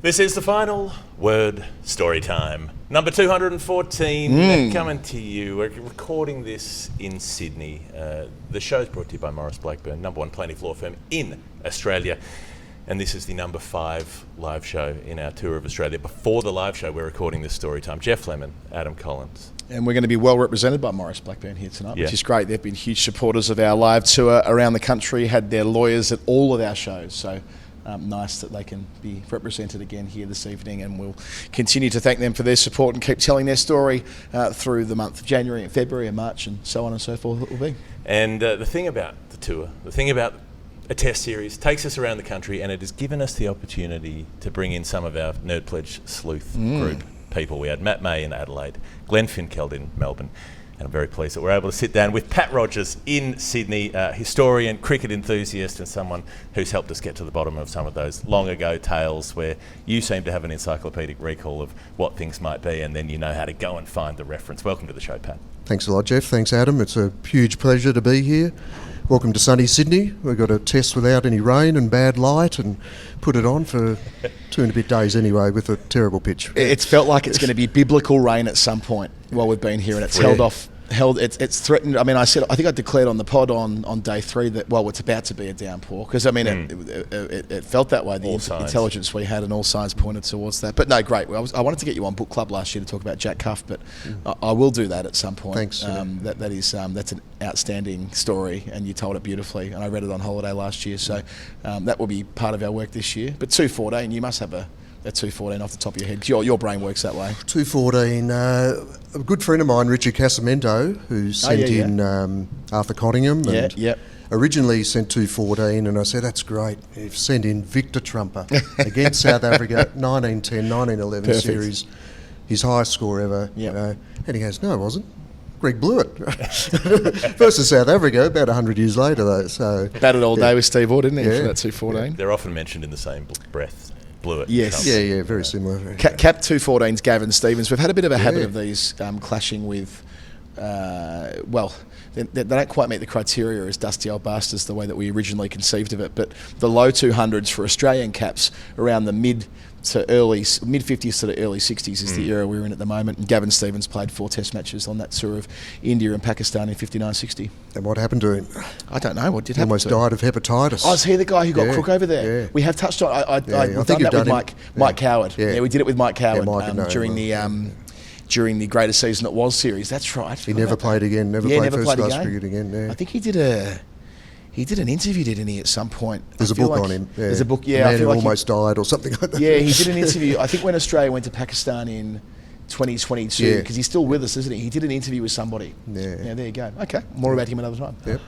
This is the final word story time. Number 214 coming to you. We're recording this in Sydney. The show is brought to you by Maurice Blackburn, number one plaintiff law firm in Australia. And this is the number 5 live show in our tour of Australia. Before the live show, we're recording this story time. Jeff Lemon, Adam Collins. And we're going to be well represented by Maurice Blackburn here tonight, which is great. They've been huge supporters of our live tour around the country, had their lawyers at all of our shows. So nice that they can be represented again here this evening, and we'll continue to thank them for their support and keep telling their story through the month of January and February and March and so on and so forth it will be. And the thing about the tour, the thing about a test series, takes us around the country, and it has given us the opportunity to bring in some of our Nerd Pledge Sleuth Group people. We had Matt May in Adelaide, Glenn Finkeld in Melbourne, and I'm very pleased that we're able to sit down with Pat Rodgers in Sydney, historian, cricket enthusiast, and someone who's helped us get to the bottom of some of those long ago tales where you seem to have an encyclopedic recall of what things might be, and then you know how to go and find the reference. Welcome to the show, Pat. Thanks a lot, Jeff. Thanks, Adam. It's a huge pleasure to be here. Welcome to sunny Sydney. We've got a test without any rain and bad light and put it on for 2 and a bit days anyway with a terrible pitch. It's felt like it's going to be biblical rain at some point while we've been here, and it's it's threatened. I mean, I think I declared on the pod on day 3 that, well, it's about to be a downpour, because I mean it felt that way. The intelligence we had and all signs pointed towards that. But no, great. I wanted to get you on Book Club last year to talk about Jack Cuff, but I will do that at some point. Thanks. That's an outstanding story, and you told it beautifully, and I read it on holiday last year, so that will be part of our work this year. But 214, you must have a 214 off the top of your head. Your brain works that way. 214. A good friend of mine, Richard Casamento, who sent in Arthur Cottingham, and originally sent 214, and I said, that's great. You've sent in Victor Trumper against South Africa, 1910-1911 series, his highest score ever. You know. And he goes, no, it wasn't. Greg blew it. Versus South Africa, about 100 years later, though. So batted all day with Steve Waugh, didn't he, for that 214? They're often mentioned in the same breath. Blew it. Yes. Yeah, very similar. Cap 214's Gavin Stevens. We've had a bit of a habit of these clashing with, they don't quite meet the criteria as dusty old bastards the way that we originally conceived of it, but the low 200s for Australian caps around the mid 50s to the early 60s is the era we're in at the moment, and Gavin Stevens played 4 test matches on that tour of India and Pakistan in 59-60. And what happened to him? I don't know. What did happen? Almost died of hepatitis. Oh, is he the guy who got Crook over there? Yeah. We have touched on. I think that with Mike Coward. Yeah, we did it with Mike Coward during the Greatest Season It Was series. That's right. He never played again. Never played first-class cricket again. Yeah. I think he did an interview, didn't he, at some point? There's a book on him. Yeah. There's a book, The man who almost died or something like that. Yeah, he did an interview, I think when Australia went to Pakistan in 2022, because he's still with us, isn't he? He did an interview with somebody. Yeah, there you go. Okay, more about him another time. Yep.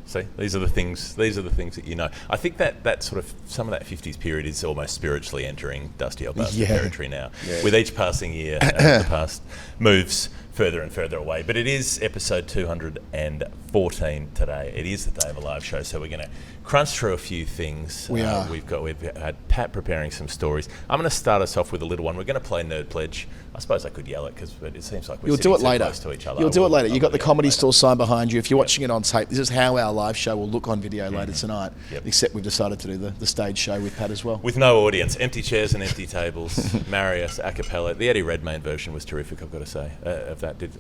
See, these are the things that you know. I think that sort of, some of that 50s period is almost spiritually entering dusty old bastard territory now. Yeah. With each passing year, the past moves further and further away. But it is episode 214 today. It is the day of a live show, so we're going to crunch through a few things. We've had Pat preparing some stories. I'm going to start us off with a little one. We're going to play Nerd Pledge. I suppose I could yell it, but it seems like we're sitting too close to each other. You'll do it later. You've got the Comedy Store sign behind you. If you're watching it on tape, this is how our live show will look on video later tonight, except we've decided to do the stage show with Pat as well. With no audience, empty chairs and empty tables, Marius, a cappella. The Eddie Redmayne version was terrific, I've got to say, of that. Did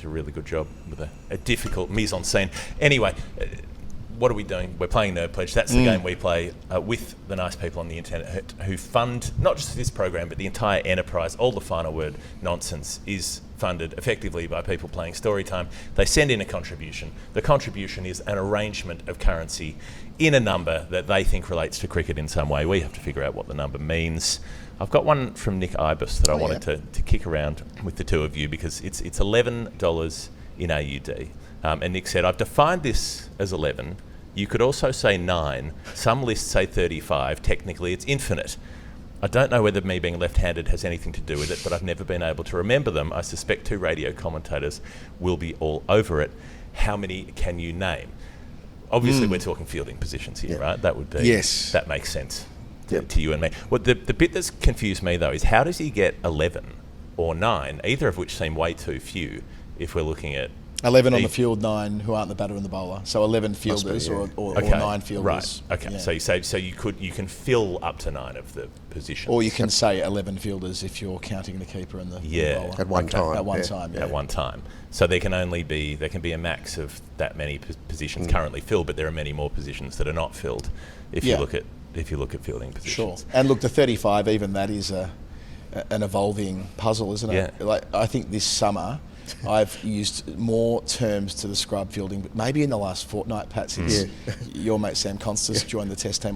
a really good job with a difficult mise-en-scene. Anyway, what are we doing? We're playing Nerd Pledge. That's the game we play with the nice people on the internet who fund not just this program, but the entire enterprise. All the final word nonsense is funded effectively by people playing Storytime. They send in a contribution. The contribution is an arrangement of currency in a number that they think relates to cricket in some way. We have to figure out what the number means. I've got one from Nick Ibis that I wanted to kick around with the two of you, because it's $11 in AUD. And Nick said, I've defined this as 11. You could also say 9. Some lists say 35. Technically, it's infinite. I don't know whether me being left-handed has anything to do with it, but I've never been able to remember them. I suspect 2 radio commentators will be all over it. How many can you name? Obviously, we're talking fielding positions here, right? That would be... Yes. That makes sense to you and me. Well, the bit that's confused me, though, is how does he get 11 or 9, either of which seem way too few if we're looking at 11 on the field, 9 who aren't the batter and the bowler. So 11 fielders or 9 fielders. Right. Okay. Yeah. So you can fill up to 9 of the positions. Or you can say 11 fielders if you're counting the keeper and the bowler. At one time. At one time. At one time. So there can be a max of that many positions currently filled, but there are many more positions that are not filled if you look at fielding positions. Sure. And look, the 35, even that is an evolving puzzle, isn't it? Yeah. Like I think this summer I've used more terms to describe fielding, but maybe in the last fortnight, Pat, since your mate Sam Constas joined the Test team,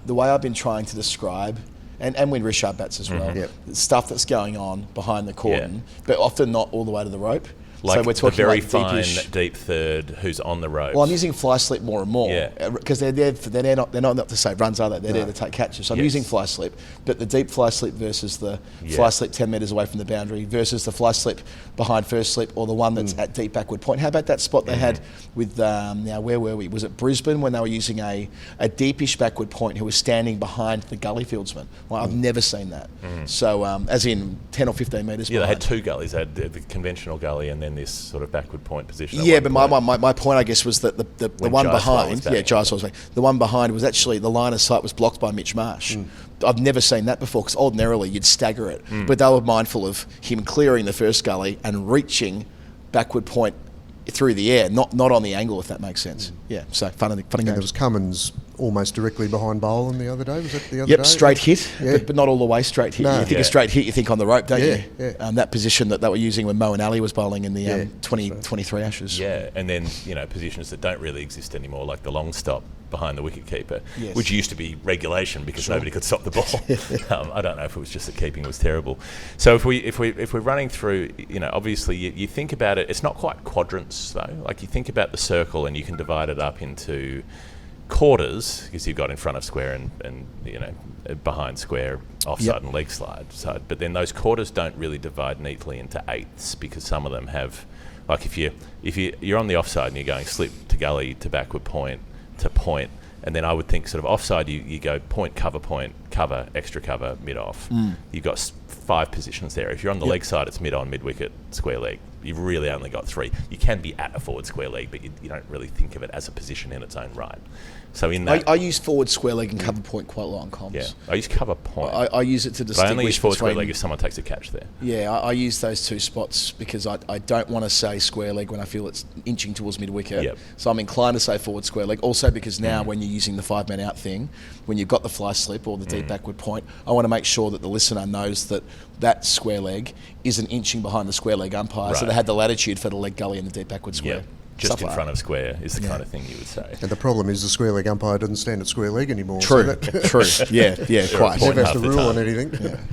the way I've been trying to describe, and when Richard bats as well, stuff that's going on behind the cordon, but often not all the way to the rope. Like so we're talking the very like fine deep third who's on the rope. Well, I'm using fly slip more and more because they're not to save runs, are they? They're there to take catches. So I'm using fly slip, but the deep fly slip versus the fly slip 10 metres away from the boundary versus the fly slip behind first slip or the one that's at deep backward point. How about that spot they had with now where were we? Was it Brisbane when they were using a deepish backward point who was standing behind the gully fieldsman? Well, I've never seen that. So as in 10 or 15 metres. Yeah, they had 2 gullies. They had the conventional gully and then this sort of backward point position. Yeah, but my point, I guess, was that the one behind, the one behind was actually the line of sight was blocked by Mitch Marsh. I've never seen that before because ordinarily you'd stagger it, but they were mindful of him clearing the first gully and reaching backward point through the air, not on the angle, if that makes sense. Yeah, so fun games. There was Cummins almost directly behind Boland the other day. Was that the other day? Yep, straight hit, but not all the way straight hit. No. You think a straight hit, you think on the rope, don't you? Yeah. That position that they were using when Mo and Ali was bowling in the 2023 Ashes. Yeah, and then positions that don't really exist anymore, like the long stop behind the wicket keeper, which used to be regulation because nobody could stop the ball. I don't know if it was just that keeping was terrible. So if we're running through, obviously you think about it. It's not quite quadrants though. Like you think about the circle and you can divide it up into quarters because you've got in front of square and behind square, offside and leg side. But then those quarters don't really divide neatly into eighths because some of them have, like if you're on the offside and you're going slip to gully to backward point to point, and then I would think sort of offside you go point, cover, extra cover, mid off. You've got 5 positions there. If you're on the leg side, it's mid on, mid wicket, square leg. You've really only got 3. You can be at a forward square leg, but you don't really think of it as a position in its own right. So in that, I use forward square leg and cover point quite a lot on comms. Yeah, I use cover point. I use it to distinguish. But I only use forward square leg if someone takes a catch there. Yeah, I use those 2 spots because I don't want to say square leg when I feel it's inching towards mid wicket. Yep. So I'm inclined to say forward square leg. Also because now when you're using the 5-man out thing, when you've got the fly slip or the deep backward point, I want to make sure that the listener knows that square leg isn't inching behind the square leg umpire. Right. So they had the latitude for the leg gully and the deep backward square. Yep. Just in front of square is the kind of thing you would say. And the problem is the square leg umpire doesn't stand at square leg anymore. True, true. Yeah, quite. Never has to rule on anything.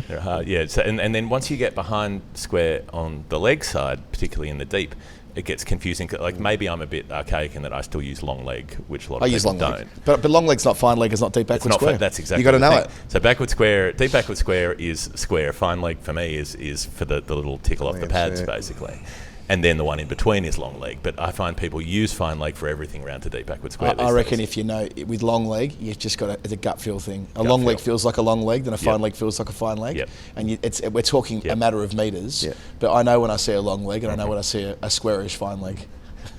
They're hard, So, and then once you get behind square on the leg side, particularly in the deep, it gets confusing. Like maybe I'm a bit archaic in that I still use long leg, which a lot of people don't. But long leg's not fine leg, it's not deep backward square. That's exactly. You got to know it. So deep backward square is square. Fine leg for me is for the little tickle off the pads basically. And then the one in between is long leg. But I find people use fine leg for everything round to deep backward square. I reckon if you know, with long leg, you've just got it's a gut feel thing. A long leg feels like a long leg, then a fine leg feels like a fine leg. And we're talking a matter of metres. But I know when I see a long leg and I know when I see a squarish fine leg.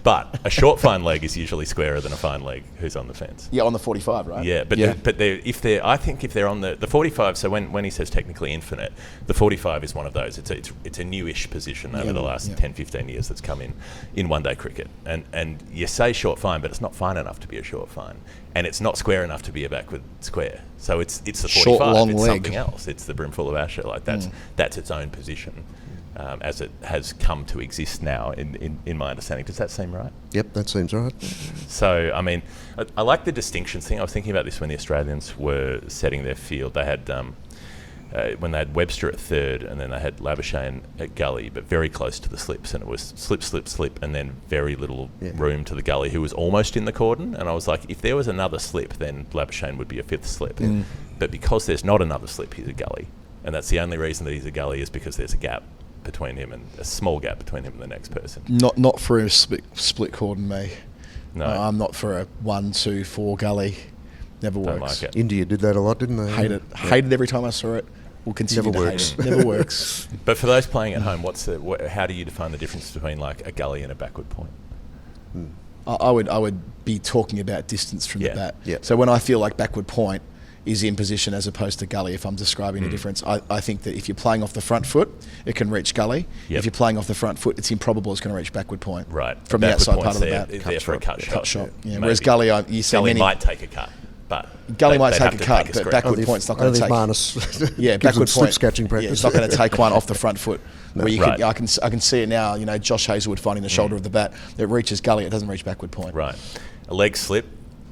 But a short fine leg is usually squarer than a fine leg who's on the fence. Yeah, on the 45, right? Yeah, but I think if they're on the 45, so when he says technically infinite, the 45 is one of those. It's a newish position over the last 10, 15 years that's come in one-day cricket. And you say short fine, but it's not fine enough to be a short fine. And it's not square enough to be a backward square. So it's the 45, short, long it's leg. Something else. It's the brimful of Asher. Like that's its own position. As it has come to exist now, in my understanding. Does that seem right? Yep, that seems right. So, I mean, I like the distinctions thing. I was thinking about this when the Australians were setting their field. They had, when they had Webster at third, and then they had Labuschagne at gully, but very close to the slips, and it was slip, slip, slip, and then very little room to the gully, who was almost in the cordon. And I was like, if there was another slip, then Labuschagne would be a 5th slip. But because there's not another slip, he's a gully. And that's the only reason that he's a gully is because there's a gap between him and a small gap between him and the next person. Not for a split cordon, me. No, I'm not for a 1, 2, 4 gully. Never works. Like it. India did that a lot, didn't they? Hated every time I saw it. will continue Never to works. hate it. Never works. But for those playing at home, how do you define the difference between like a gully and a backward point? I would be talking about distance from the bat. Yeah. So when I feel like backward point is in position as opposed to gully, if I'm describing the difference, I think that if you're playing off the front foot, it can reach gully. Yep. If you're playing off the front foot, it's improbable it's going to reach backward point. Right. From the outside part of the bat. There for a cut shot. Yeah. Whereas gully, you see Gully many... might take a cut, but... Gully might they'd take have a to cut, take but screen. backward point's not going to take... Yeah, backward point. Slip-scatching practice. Yeah, it's not going to take one off the front foot. Where you Right. I can see it now, Josh Hazelwood finding the shoulder of the bat. It reaches gully, it doesn't reach backward point. Right. A leg slip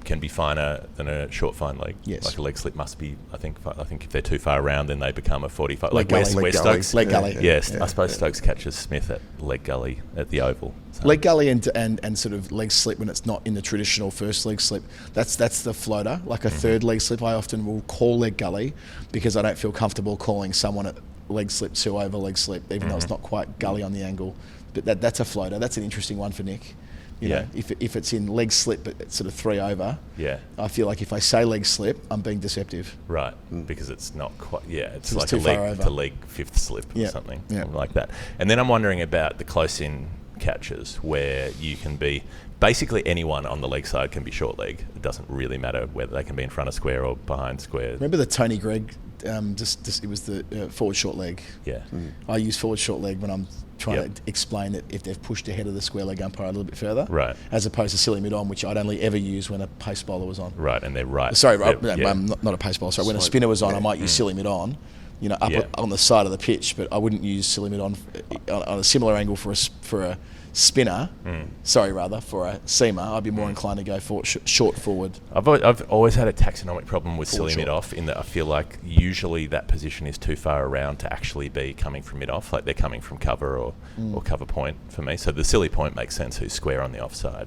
can be finer than a short fine leg. Yes. Like a leg slip must be, I think if they're too far around, then they become a 45. Leg Like gully. where Stokes... Leg gully. Yes, Yeah. I suppose Stokes catches Smith at leg gully at the Oval. So. Leg gully and sort of leg slip when it's not in the traditional first leg slip, that's the floater. Like a third leg slip, I often will call leg gully because I don't feel comfortable calling someone at leg slip to over leg slip, even though it's not quite gully on the angle. But that's a floater. That's an interesting one for Nick. You know, if it's in leg slip but it's sort of 3 over, I feel like if I say leg slip, I'm being deceptive. Right, because it's not quite, it's like too far over. a leg fifth slip or something like that. And then I'm wondering about the close-in catches where you can be, basically anyone on the leg side can be short leg. It doesn't really matter whether they can be in front of square or behind square. Remember the Tony Gregg, it was the forward short leg. Yeah. I use forward short leg when I'm trying to explain that if they've pushed ahead of the square leg umpire a little bit further, right, as opposed to silly mid on, which I'd only ever use when a pace bowler was on. Right, and they're right. Sorry, not a pace bowler. Sorry, when a spinner was on, I might use silly mid on, up on the side of the pitch, but I wouldn't use silly mid on a similar angle for a spinner. For a seamer, I'd be more inclined to go for short forward. I've always had a taxonomic problem with silly mid off in that I feel like usually that position is too far around to actually be coming from mid off, like they're coming from cover or cover point for me. So the silly point makes sense who's square on the offside,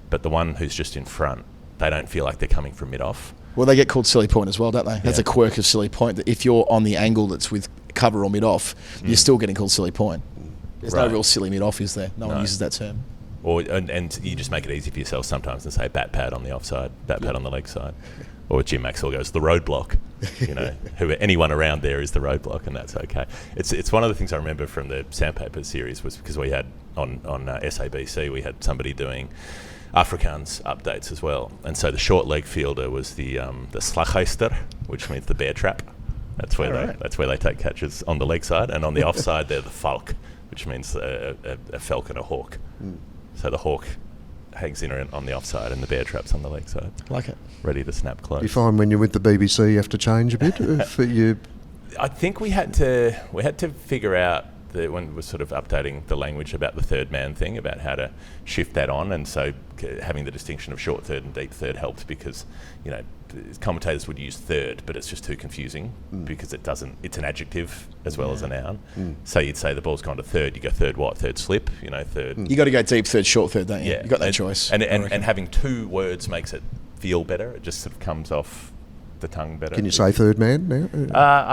but the one who's just in front, they don't feel like they're coming from mid off. Well, they get called silly point as well, don't they? That's a quirk of silly point, that if you're on the angle that's with cover or mid off, you're still getting called silly point. There's no real silly mid off, is there? No one uses that term. And you just make it easy for yourself sometimes and say bat pad on the offside, bat pad on the leg side. Or Jim Maxwell goes, the roadblock. Anyone around there is the roadblock, and that's okay. It's one of the things I remember from the Sandpaper series was because we had on SABC, we had somebody doing Afrikaans updates as well. And so the short leg fielder was the slaghuister, which means the bear trap. That's where they take catches on the leg side, and on the offside they're the falk, which means a falcon, a hawk. So the hawk hangs in on the offside and the bear trap's on the leg side. Like it. Ready to snap close. You find when you're with the BBC you have to change a bit for you? I think we had to figure out when we were sort of updating the language about the third man thing, about how to shift that on, and so having the distinction of short third and deep third helped because, commentators would use third, but it's just too confusing because it's an adjective as well as a noun. So you'd say the ball's gone to third, you go third what? Third slip, third. You got to go deep third, short third, don't you? Yeah. You got no choice. And having two words makes it feel better. It just sort of comes off the tongue better. Can you say third man now?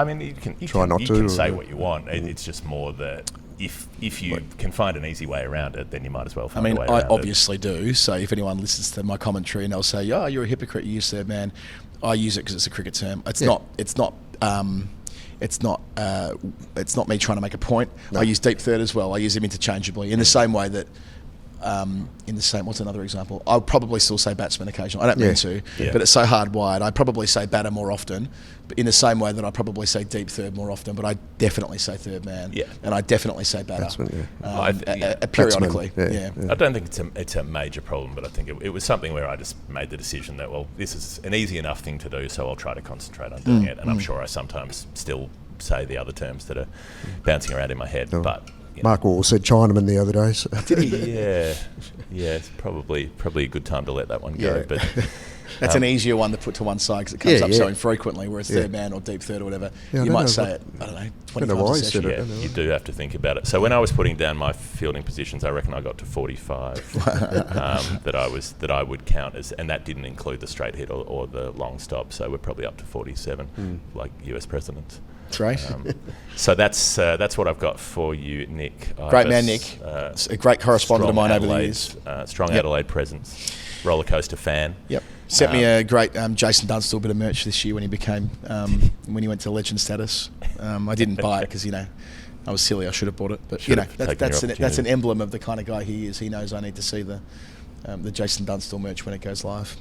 You can say what you want. It's just more that if you can find an easy way around it, then you might as well find a way around it. I obviously do. So if anyone listens to my commentary and they'll say, "Oh, you're a hypocrite, you use third man," I use it because it's a cricket term. It's not me trying to make a point. No. I use deep third as well. I use them interchangeably in the same way that. What's another example? I'll probably still say batsman occasionally. I don't mean to, but it's so hard wide. I probably say batter more often, but in the same way that I probably say deep third more often, but I definitely say third man. Yeah. And I definitely say batter. Periodically. I don't think it's a major problem, but I think it was something where I just made the decision that, well, this is an easy enough thing to do, so I'll try to concentrate on doing it. And I'm sure I sometimes still say the other terms that are bouncing around in my head, but... Mark Wall said Chinaman the other day. So. Did he? Yeah. It's probably a good time to let that one go. But that's an easier one to put to one side because it comes up so infrequently, whereas third man or deep third or whatever, you might say it, 25 times a session. You do have to think about it. So when I was putting down my fielding positions, I reckon I got to 45 that I would count as, and that didn't include the straight hit or the long stop, so we're probably up to 47, like US presidents. That's right. So that's what I've got for you, Nick. Great man, Nick. A great correspondent of mine over the years. Strong Adelaide presence. Roller coaster fan. Yep. Sent me a great Jason Dunstall bit of merch this year when he went to legend status. I didn't buy it because, I was silly. I should have bought it. But, that's an emblem of the kind of guy he is. He knows I need to see the Jason Dunstall merch when it goes live.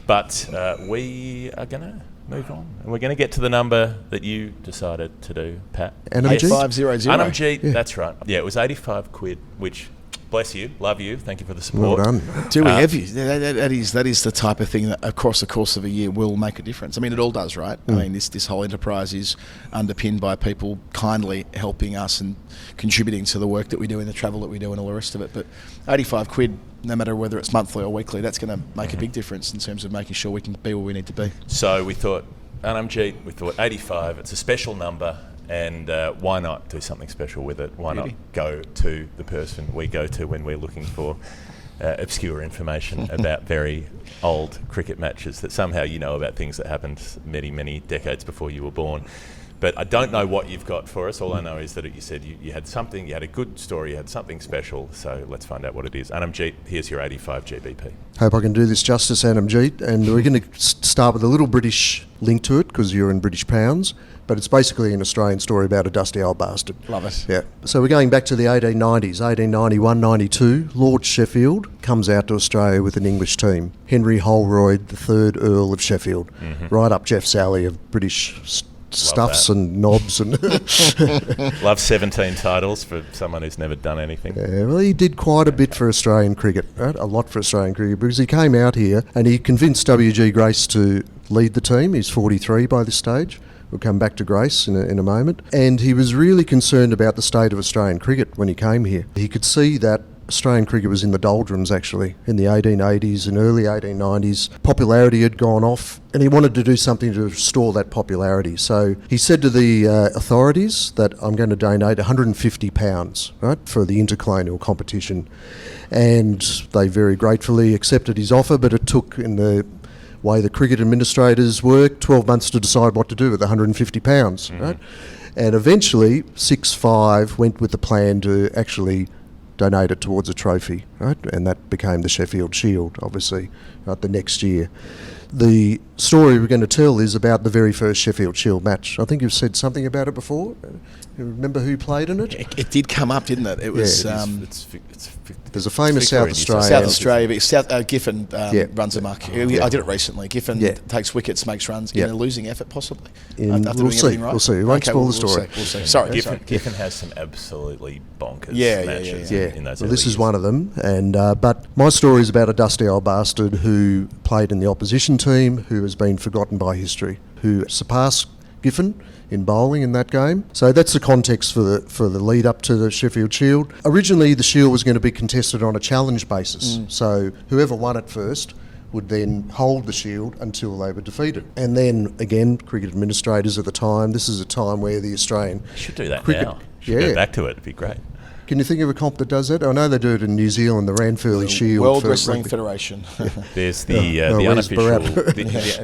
But we are going to move on. And we're going to get to the number that you decided to do, Pat. Amanjeet? 8500. Amanjeet, that's right. Yeah, it was 85 quid, which... Bless you, love you, thank you for the support. Well done. Do we have you? That is the type of thing that across the course of a year will make a difference. I mean, it all does, right? I mean, this whole enterprise is underpinned by people kindly helping us and contributing to the work that we do and the travel that we do and all the rest of it. But 85 quid, no matter whether it's monthly or weekly, that's going to make a big difference in terms of making sure we can be where we need to be. So we thought, Amanjeet, we thought 85, it's a special number. And why not do something special with it? Why not go to the person we go to when we're looking for obscure information about very old cricket matches that somehow you know about things that happened many, many decades before you were born. But I don't know what you've got for us. All I know is that you said you had something, you had a good story, you had something special. So let's find out what it is. Amanjeet, here's your 85 GBP. Hope I can do this justice, Amanjeet. And we're going to start with a little British link to it because you're in British pounds. But it's basically an Australian story about a dusty old bastard. Love it. Yeah. So we're going back to the 1890s, 1891-92. Lord Sheffield comes out to Australia with an English team. Henry Holroyd, the 3rd Earl of Sheffield. Right up Jeff's alley of British stuffs and knobs. And Love 17 titles for someone who's never done anything. Yeah, well, he did quite a bit for Australian cricket, right? A lot for Australian cricket, because he came out here and he convinced W.G. Grace to lead the team. He's 43 by this stage. We'll come back to Grace in a moment. And he was really concerned about the state of Australian cricket when he came here. He could see that Australian cricket was in the doldrums, actually, in the 1880s and early 1890s. Popularity had gone off, and he wanted to do something to restore that popularity. So he said to the authorities that I'm going to donate £150, right, for the intercolonial competition. And they very gratefully accepted his offer, but it took, in the way the cricket administrators work, 12 months to decide what to do with £150, right? And eventually, 6-5 went with the plan to actually donate it towards a trophy, right? And that became the Sheffield Shield, obviously, right, the next year. The story we're going to tell is about the very first Sheffield Shield match. I think you've said something about it before. You remember who played in it? It did come up, didn't it? It was. There's a famous South Australian. South Australia, but Giffen runs amok. I did it recently. Giffen takes wickets, makes runs in a losing effort, possibly. We'll see. Right. We'll see. We won't spoil the story. We'll see. Sorry, Giffen has some absolutely bonkers matches. In those well, this is one of them. And but my story is about a dusty old bastard who played in the opposition team, who has been forgotten by history, who surpassed Giffen in bowling in that game. So that's the context for the lead up to the Sheffield Shield. Originally, the Shield was going to be contested on a challenge basis. So whoever won it first would then hold the Shield until they were defeated. And then, again, cricket administrators at the time, this is a time where the Australian... Should do that now. Should go back to it. It'd be great. Can you think of a comp that does that? I know they do it in New Zealand, the Ranfurly Shield. World Wrestling Federation. There's the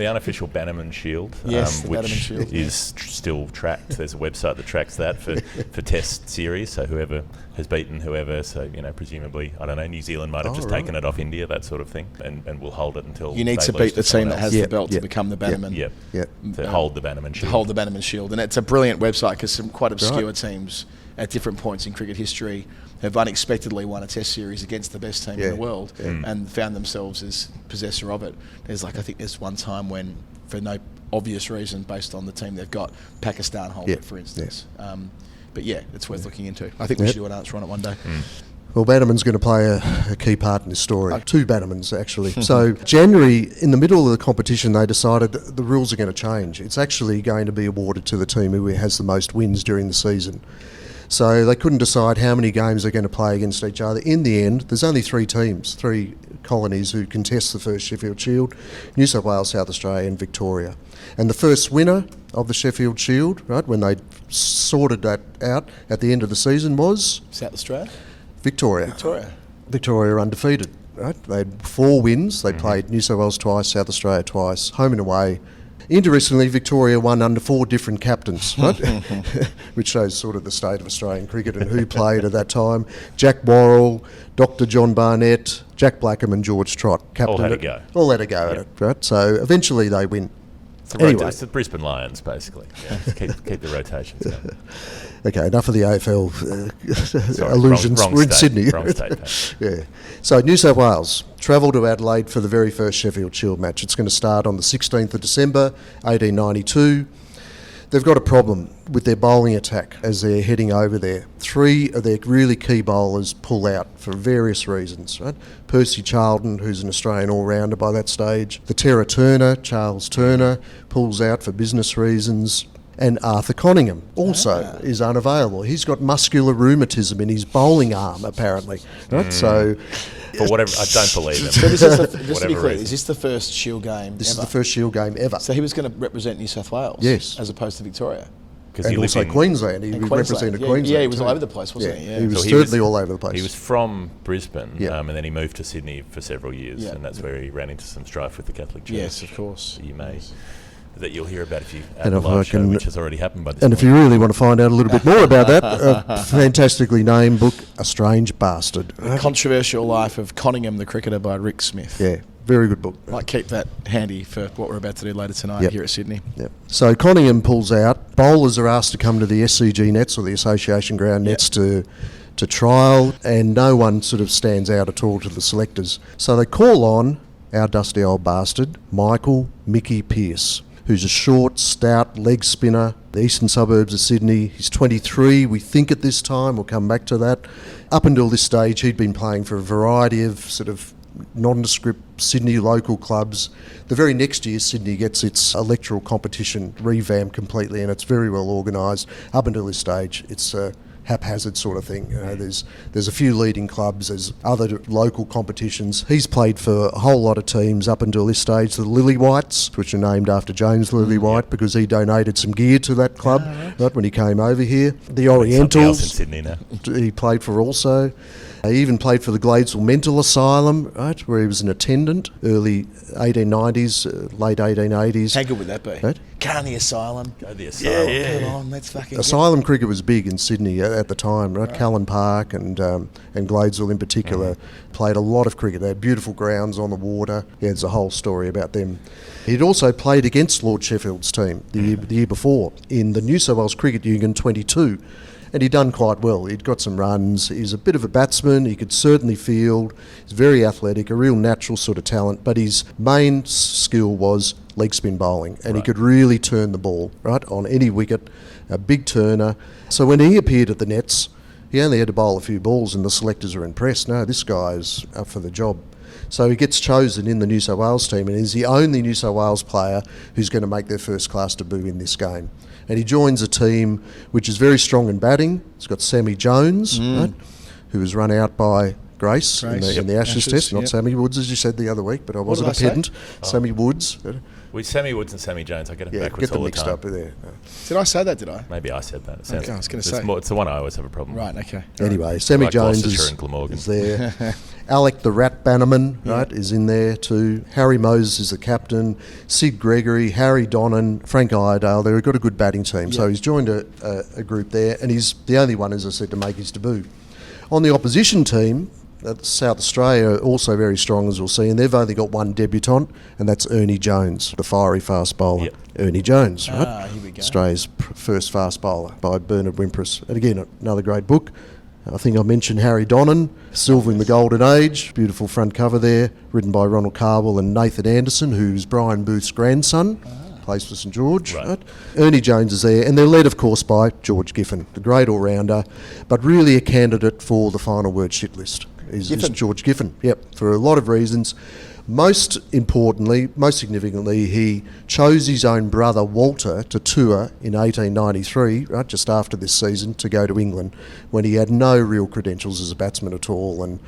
unofficial Bannerman Shield, which Shield. is still tracked. There's a website that tracks that for test series, so whoever has beaten whoever, so, presumably, I don't know, New Zealand might have taken it off India, that sort of thing, and we'll hold it until you need to beat the team that has the belt to become the Bannerman. To hold the Bannerman Shield. Hold the Bannerman Shield. And it's a brilliant website because some quite obscure teams at different points in cricket history have unexpectedly won a test series against the best team in the world and found themselves as possessor of it. I think there's one time when, for no obvious reason based on the team they've got, Pakistan hold it, for instance. But it's worth looking into. I think we should do an answer on it one day. Well, Bannerman's going to play a key part in this story. 2 Bannermans, actually. So January, in the middle of the competition, they decided that the rules are going to change. It's actually going to be awarded to the team who has the most wins during the season. So they couldn't decide how many games they're going to play against each other. In the end, there's only 3 teams, 3 colonies who contest the first Sheffield Shield: New South Wales, South Australia and Victoria. And the first winner of the Sheffield Shield, right, when they sorted that out at the end of the season, was... South Australia? Victoria are undefeated, right? They had 4 wins. They played New South Wales twice, South Australia twice, home and away. Interestingly, Victoria won under 4 different captains, right? Which shows sort of the state of Australian cricket and who played at that time. Jack Worrell, Dr. John Barnett, Jack Blackham and George Trott. All had a go. All had a go at it, right? So eventually they win. It's the Brisbane Lions, basically. Yeah, keep the rotations going. Okay, enough of the AFL illusions. Wrong We're in state, Sydney. Wrong state. Yeah. So New South Wales travel to Adelaide for the very first Sheffield Shield match. It's going to start on the 16th of December, 1892. They've got a problem with their bowling attack as they're heading over there. 3 of their really key bowlers pull out for various reasons, right? Percy Charlton, who's an Australian all-rounder by that stage. The Terror Turner, Charles Turner, pulls out for business reasons. And Arthur Conyngham also is unavailable. He's got muscular rheumatism in his bowling arm, apparently. Right? So, for whatever, I don't believe him. So just to be clear, is this the first Shield game This is the first Shield game ever. So he was going to represent New South Wales? Yes. As opposed to Victoria? And also Queensland. He represented Queensland. Yeah, he was all over the place, wasn't he? Yeah. He was certainly all over the place. He was from Brisbane, and then he moved to Sydney for several years, and that's where he ran into some strife with the Catholic Church. Yes, of course. That you'll hear about if you add the live show, which has already happened by this point. And if you really want to find out a little bit more about that, a fantastically named book, A Strange Bastard. The Controversial Life of Conyngham the Cricketer by Rick Smith. Yeah, very good book. Might keep that handy for what we're about to do later tonight here at Sydney. Yep. So Conyngham pulls out. Bowlers are asked to come to the SCG nets, or the Association Ground nets, to trial, and no one sort of stands out at all to the selectors. So they call on our dusty old bastard, Mickey Pearce, who's a short, stout leg spinner, the eastern suburbs of Sydney. He's 23, we think, at this time. We'll come back to that. Up until this stage, he'd been playing for a variety of sort of nondescript Sydney local clubs. The very next year, Sydney gets its electoral competition revamped completely, and it's very well organised. Up until this stage, it's haphazard sort of thing. You know, there's a few leading clubs, there's other local competitions. He's played for a whole lot of teams up until this stage. The Lillywhites, which are named after James Lillywhite, because he donated some gear to that club right when he came over here. The Orientals, in Sydney now. He played for also. He even played for the Gladesville Mental Asylum, right, where he was an attendant, early 1890s, late 1880s. How good would that be? Right? Carney Asylum. Go the Asylum. Yeah. Come on, let's fucking Asylum cricket was big in Sydney at the time, right? Callan Park and Gladesville in particular played a lot of cricket. They had beautiful grounds on the water. Yeah, there's a whole story about them. He'd also played against Lord Sheffield's team the year before in the New South Wales Cricket Union 22. And he'd done quite well. He'd got some runs. He's a bit of a batsman. He could certainly field. He's very athletic, a real natural sort of talent. But his main skill was leg spin bowling. And he could really turn the ball, right, on any wicket, a big turner. So when he appeared at the nets, he only had to bowl a few balls and the selectors were impressed. No, this guy's up for the job. So he gets chosen in the New South Wales team and is the only New South Wales player who's going to make their first class debut in this game. And he joins a team which is very strong in batting. It's got Sammy Jones, right, who was run out by Grace. In the Ashes test. Not Sammy Woods, as you said the other week, but I wasn't a pedant. Sammy Woods. Sammy Woods and Sammy Jones, I get them backwards get them all the mixed time. up there. Did I say that, did I? Maybe I said that. Okay, I was going to say. It's the one I always have a problem with. Right, okay. Anyway, Sammy Jones Gloucestershire is there. Alec the Rat Bannerman, right, is in there too. Harry Moses is the captain. Sid Gregory, Harry Donnan, Frank Iredale. They've got a good batting team. So he's joined a group there, and he's the only one, as I said, to make his debut. On the opposition team, South Australia are also very strong, as we'll see, and they've only got one debutant, and that's Ernie Jones, the fiery fast bowler. Ernie Jones, right? Here we go. Australia's first fast bowler by Bernard Wimpress. And again, another great book. I think I mentioned Harry Donnan, Silvering the Golden Age, beautiful front cover there, written by Ronald Carwell and Nathan Anderson, who's Brian Booth's grandson. Plays for St George. Right. Ernie Jones is there, and they're led, of course, by George Giffen, the great all-rounder, but really a candidate for the final word shit list. Is George Giffen, for a lot of reasons. Most importantly, most significantly, he chose his own brother Walter to tour in 1893, right, just after this season, to go to England, when he had no real credentials as a batsman at all. And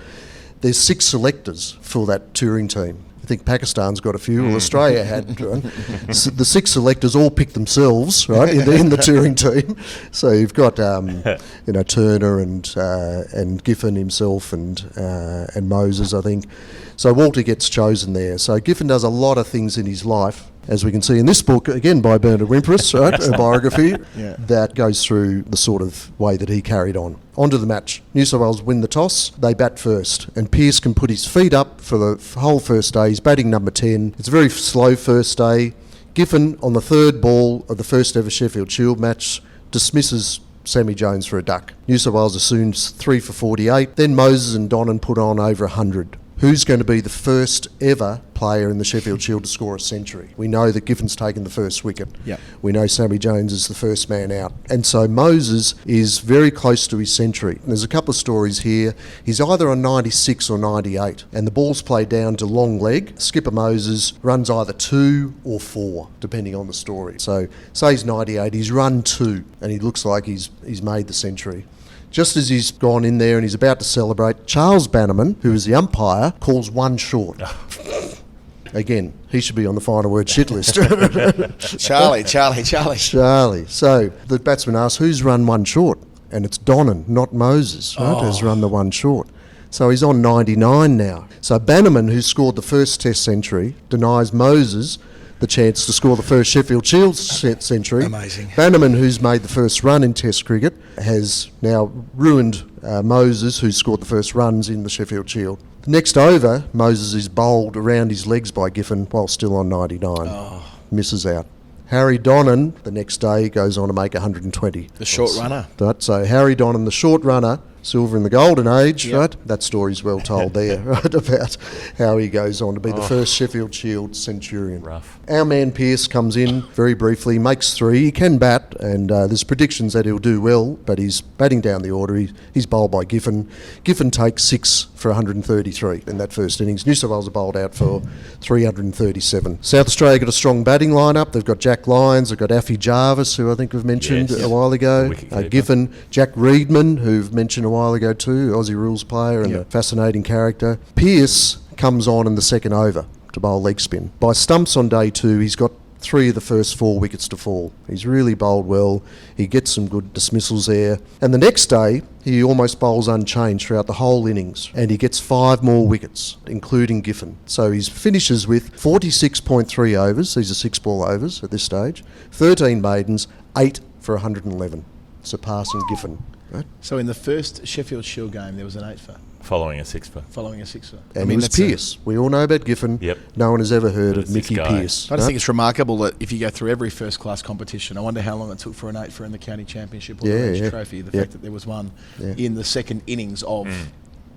there's 6 selectors for that touring team. I think Pakistan's got a few. Well, Australia had. Right? The 6 selectors all picked themselves, right, in the touring team. So you've got, Turner and Giffen himself and Moses, I think. So Walter gets chosen there. So Giffen does a lot of things in his life as we can see in this book, again by Bernard Wimpress, right, a biography that goes through the sort of way that he carried on. Onto the match. New South Wales win the toss. They bat first. And Pearce can put his feet up for the whole first day. He's batting number 10. It's a very slow first day. Giffen, on the third ball of the first ever Sheffield Shield match, dismisses Sammy Jones for a duck. New South Wales assumes 3 for 48. Then Moses and Donnan put on over 100. Who's going to be the first ever player in the Sheffield Shield to score a century? We know that Giffen's taken the first wicket. Yep. We know Sammy Jones is the first man out. And so Moses is very close to his century. And there's a couple of stories here. He's either on 96 or 98. And the ball's played down to long leg. Skipper Moses runs either 2 or 4, depending on the story. So say he's 98, he's run 2, and he looks like he's made the century. Just as he's gone in there and he's about to celebrate, Charles Bannerman, who is the umpire, calls 1 short. Again, he should be on the final word shit list. Charlie. So the batsman asks, who's run 1 short? And it's Donnan, not Moses, right, who's run the 1 short. So he's on 99 now. So Bannerman, who scored the first Test century, denies Moses the chance to score the first Sheffield Shield century. Amazing. Bannerman, who's made the first run in Test cricket, has now ruined Moses, who scored the first runs in the Sheffield Shield. Next over, Moses is bowled around his legs by Giffen while still on 99. Misses out. Harry Donnan, the next day, goes on to make 120. The short runner. Right, so Harry Donnan, the short runner, silver in the golden age, right? That story's well told there, right, about how he goes on to be the first Sheffield Shield centurion. Rough. Our man Pearce comes in very briefly, makes 3. He can bat, and there's predictions that he'll do well, but he's batting down the order. He's bowled by Giffen. Giffen takes 6 for 133 in that first innings. New South Wales are bowled out for 337. South Australia got a strong batting lineup. They've got Jack Lyons, they've got Affy Jarvis, who I think we've mentioned a while ago. Giffen, Jack Reedman, who've mentioned a while ago too, Aussie rules player and a fascinating character. Pearce comes on in the second over to bowl leg spin. By stumps on day 2, he's got 3 of the first 4 wickets to fall. He's really bowled well. He gets some good dismissals there. And the next day, he almost bowls unchanged throughout the whole innings. And he gets 5 more wickets, including Giffen. So he finishes with 46.3 overs. These are 6-ball overs at this stage. 13 maidens, 8 for 111, surpassing Giffen. Right? So in the first Sheffield Shield game, there was an 8 for. Following a 6-for. And it was Pearce. We all know about Giffen. Yep. No one has ever heard of Mickey Pearce. I just think it's remarkable that if you go through every first-class competition, I wonder how long it took for an 8 for in the county championship or the Range Trophy. The fact that there was one in the second innings of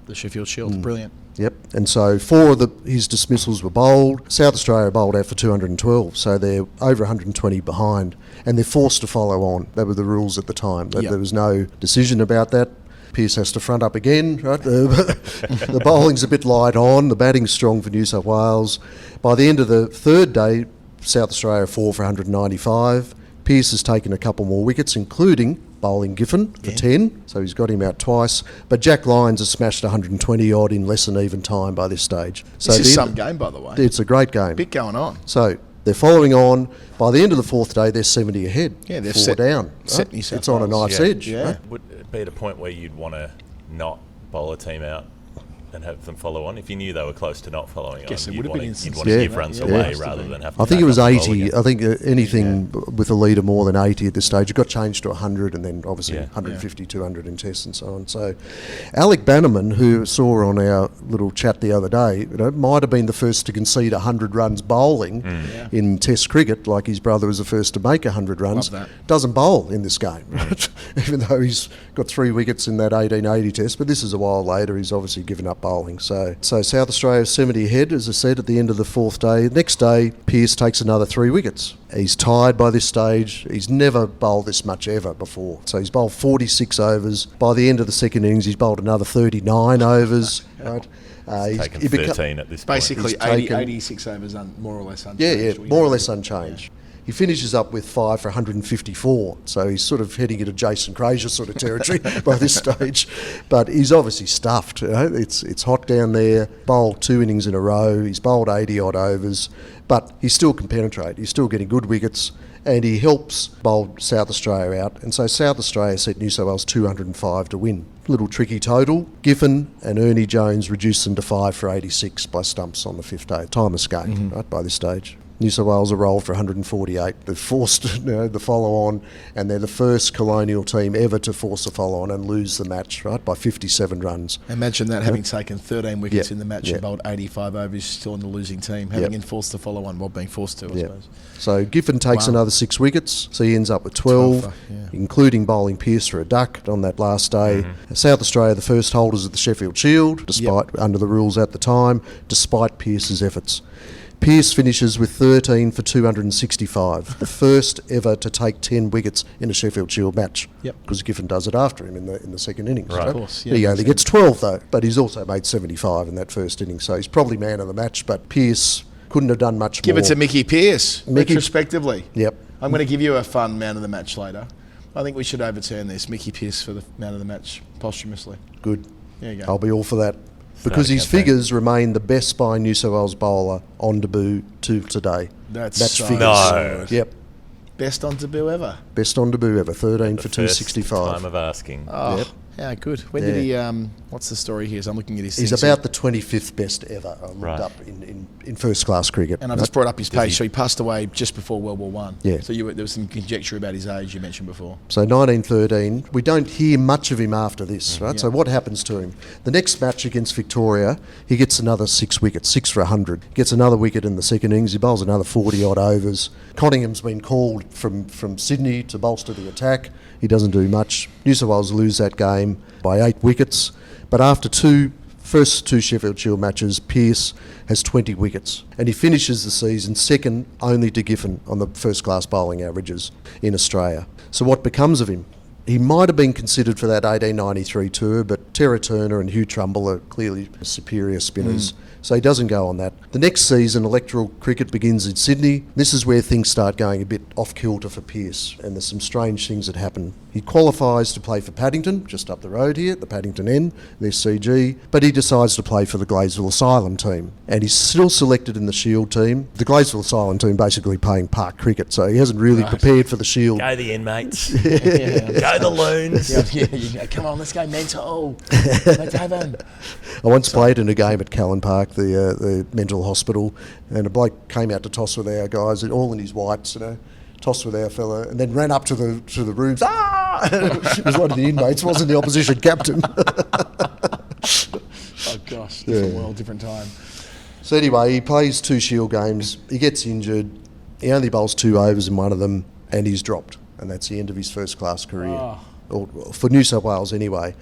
the Sheffield Shield. Brilliant. Yep. And so 4 of his dismissals were bowled. South Australia bowled out for 212, so they're over 120 behind. And they're forced to follow on. That were the rules at the time. There was no decision about that. Pearce has to front up again, right? The bowling's a bit light on, the batting's strong for New South Wales. By the end of the third day, South Australia 4 for 195. Pearce has taken a couple more wickets, including bowling Giffen for 10, so he's got him out twice. But Jack Lyons has smashed 120 odd in less than even time by this stage. So this is some game, by the way. It's a great game. Bit going on. So they're following on. By the end of the 4th day, they're 70 ahead. Yeah, they're 4 down. Set New South it's on a Wales. knife's edge. Yeah. Right? Would it be at a point where you'd want to not bowl a team out and have them follow on? If you knew they were close to not following on, you'd want to give runs away rather than have to. I think it was 80. I think anything with a leader more than 80 at this stage, it got changed to 100 and then obviously 150, 200 in tests and so on. So Alec Bannerman, who saw on our little chat the other day, might have been the first to concede 100 runs bowling in test cricket, like his brother was the first to make 100 runs. Doesn't bowl in this game, right? Even though he's got 3 wickets in that 1880 test, but this is a while later. He's obviously given up bowling. So South Australia 70 ahead, as I said, at the end of the 4th day. Next day, Pearce takes another 3 wickets. He's tied by this stage. He's never bowled this much ever before. So he's bowled 46 overs. By the end of the second innings, he's bowled another 39 overs. Right? He's taken 13 at this point. Basically 86 overs, more or less unchanged. More or less unchanged. He finishes up with 5 for 154, so he's sort of heading into Jason Frazier sort of territory by this stage. But he's obviously stuffed. It's hot down there. Bowled 2 innings in a row. He's bowled 80-odd overs, but he still can penetrate. He's still getting good wickets, and he helps bowl South Australia out. And so South Australia set New South Wales 205 to win. Little tricky total. Giffen and Ernie Jones reduced them to 5 for 86 by stumps on the 5th day. Time of skate, right, by this stage. New South Wales are rolled for 148. They've forced the follow-on, and they're the first colonial team ever to force a follow-on and lose the match, right, by 57 runs. Imagine that, having taken 13 wickets in the match and bowled 85 overs, still in the losing team, having enforced the follow-on while being forced to, I suppose. So Giffen takes another 6 wickets, so he ends up with 12, including bowling Pearce for a duck on that last day. South Australia, the first holders of the Sheffield Shield, despite under the rules at the time, despite Pearce's efforts. Pearce finishes with 13 for 265, the first ever to take 10 wickets in a Sheffield Shield match. Because Giffen does it after him in the second innings. Right. Of course. He only gets 12 though, but he's also made 75 in that first innings, so he's probably man of the match. But Pearce couldn't have done much more. Give it to Mickey Pearce, retrospectively. Yep. I'm going to give you a fun man of the match later. I think we should overturn this. Mickey Pearce for the man of the match posthumously. Good. There you go. I'll be all for that. Because his figures remain the best by New South Wales bowler on debut to today. That's match so figures. No. Yep. Best on debut ever. Best on debut ever. 13 The for first 265. time of asking. Oh, Yep. yeah, good. When did he? What's the story here? So I'm looking at his. He's things about here. the 25th best ever. I looked Right. up in first class cricket. And I just brought up his page. he- So he passed away just before World War One. Yeah. So there was some conjecture about his age you mentioned before. So 1913, we don't hear much of him after this, right? Yeah. So what happens to him? The next match against Victoria, he gets another 6 wickets, 6 for 100. Gets another wicket in the second innings. He bowls another 40-odd overs. Conningham's been called from Sydney to bolster the attack. He doesn't do much. New South Wales lose that game by 8 wickets. But after first two Sheffield Shield matches, Pearce has 20 wickets. And he finishes the season second only to Giffen on the first-class bowling averages in Australia. So what becomes of him? He might have been considered for that 1893 tour, but Terra Turner and Hugh Trumbull are clearly superior spinners. So he doesn't go on that. The next season, electoral cricket begins in Sydney. This is where things start going a bit off-kilter for Pearce, and there's some strange things that happen. He qualifies to play for Paddington, just up the road here, the Paddington N, their CG, but he decides to play for the Gladesville Asylum team, and he's still selected in the Shield team. The Gladesville Asylum team basically playing park cricket, so he hasn't really prepared for the Shield. Go the inmates. Go the loons. Yeah. Come on, let's go mental. Let's have him. I once played in a game at Callan Park, the mental hospital, and a bloke came out to toss with our guys, all in his whites, tossed with our fella, and then ran up to the rooms. It was one of the inmates, wasn't the opposition captain. Oh gosh, different world, different time. So anyway, he plays 2 Shield games. He gets injured. He only bowls 2 overs in one of them, and he's dropped. And that's the end of his first-class career, or for New South Wales anyway.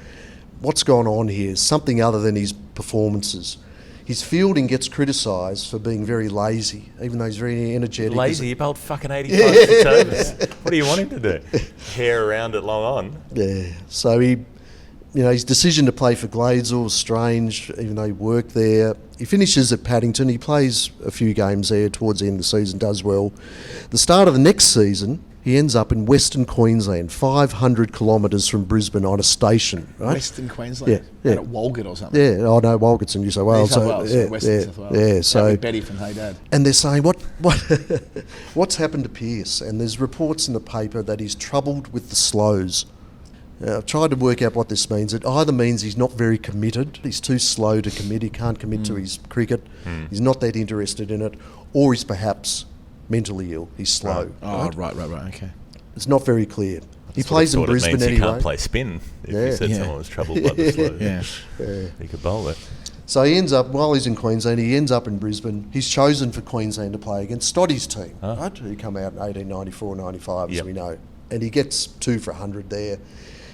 What's gone on here is something other than his performances. His fielding gets criticised for being very lazy, even though he's very energetic. Lazy? He bowled fucking 85 6 overs. What do you want him to do? Hair around it long on? Yeah. So his decision to play for Gladesville was strange, even though he worked there. He finishes at Paddington. He plays a few games there towards the end of the season, does well. The start of the next season, he ends up in Western Queensland, 500 kilometres from Brisbane on a station, right? Western Queensland? Yeah. At Walgett or something? Yeah, no, Walgett's in New South Wales. Western South Wales. Yeah, so That'd be Betty from Hey Dad. And they're saying, what's happened to Pearce? And there's reports in the paper that he's troubled with the slows. I've tried to work out what this means. It either means he's not very committed, he's too slow to commit, he can't commit to his cricket, he's not that interested in it, or he's perhaps mentally ill, he's slow. Right, okay. It's not very clear. He That's plays in what it Brisbane means anyway. He can't play spin. If you said someone was troubled by the slow, he could bowl it. So he ends up, while he's in Queensland, he ends up in Brisbane. He's chosen for Queensland to play against Stoddy's team, right? Who come out in 1894-95, as we know. And he gets 2 for 100 there.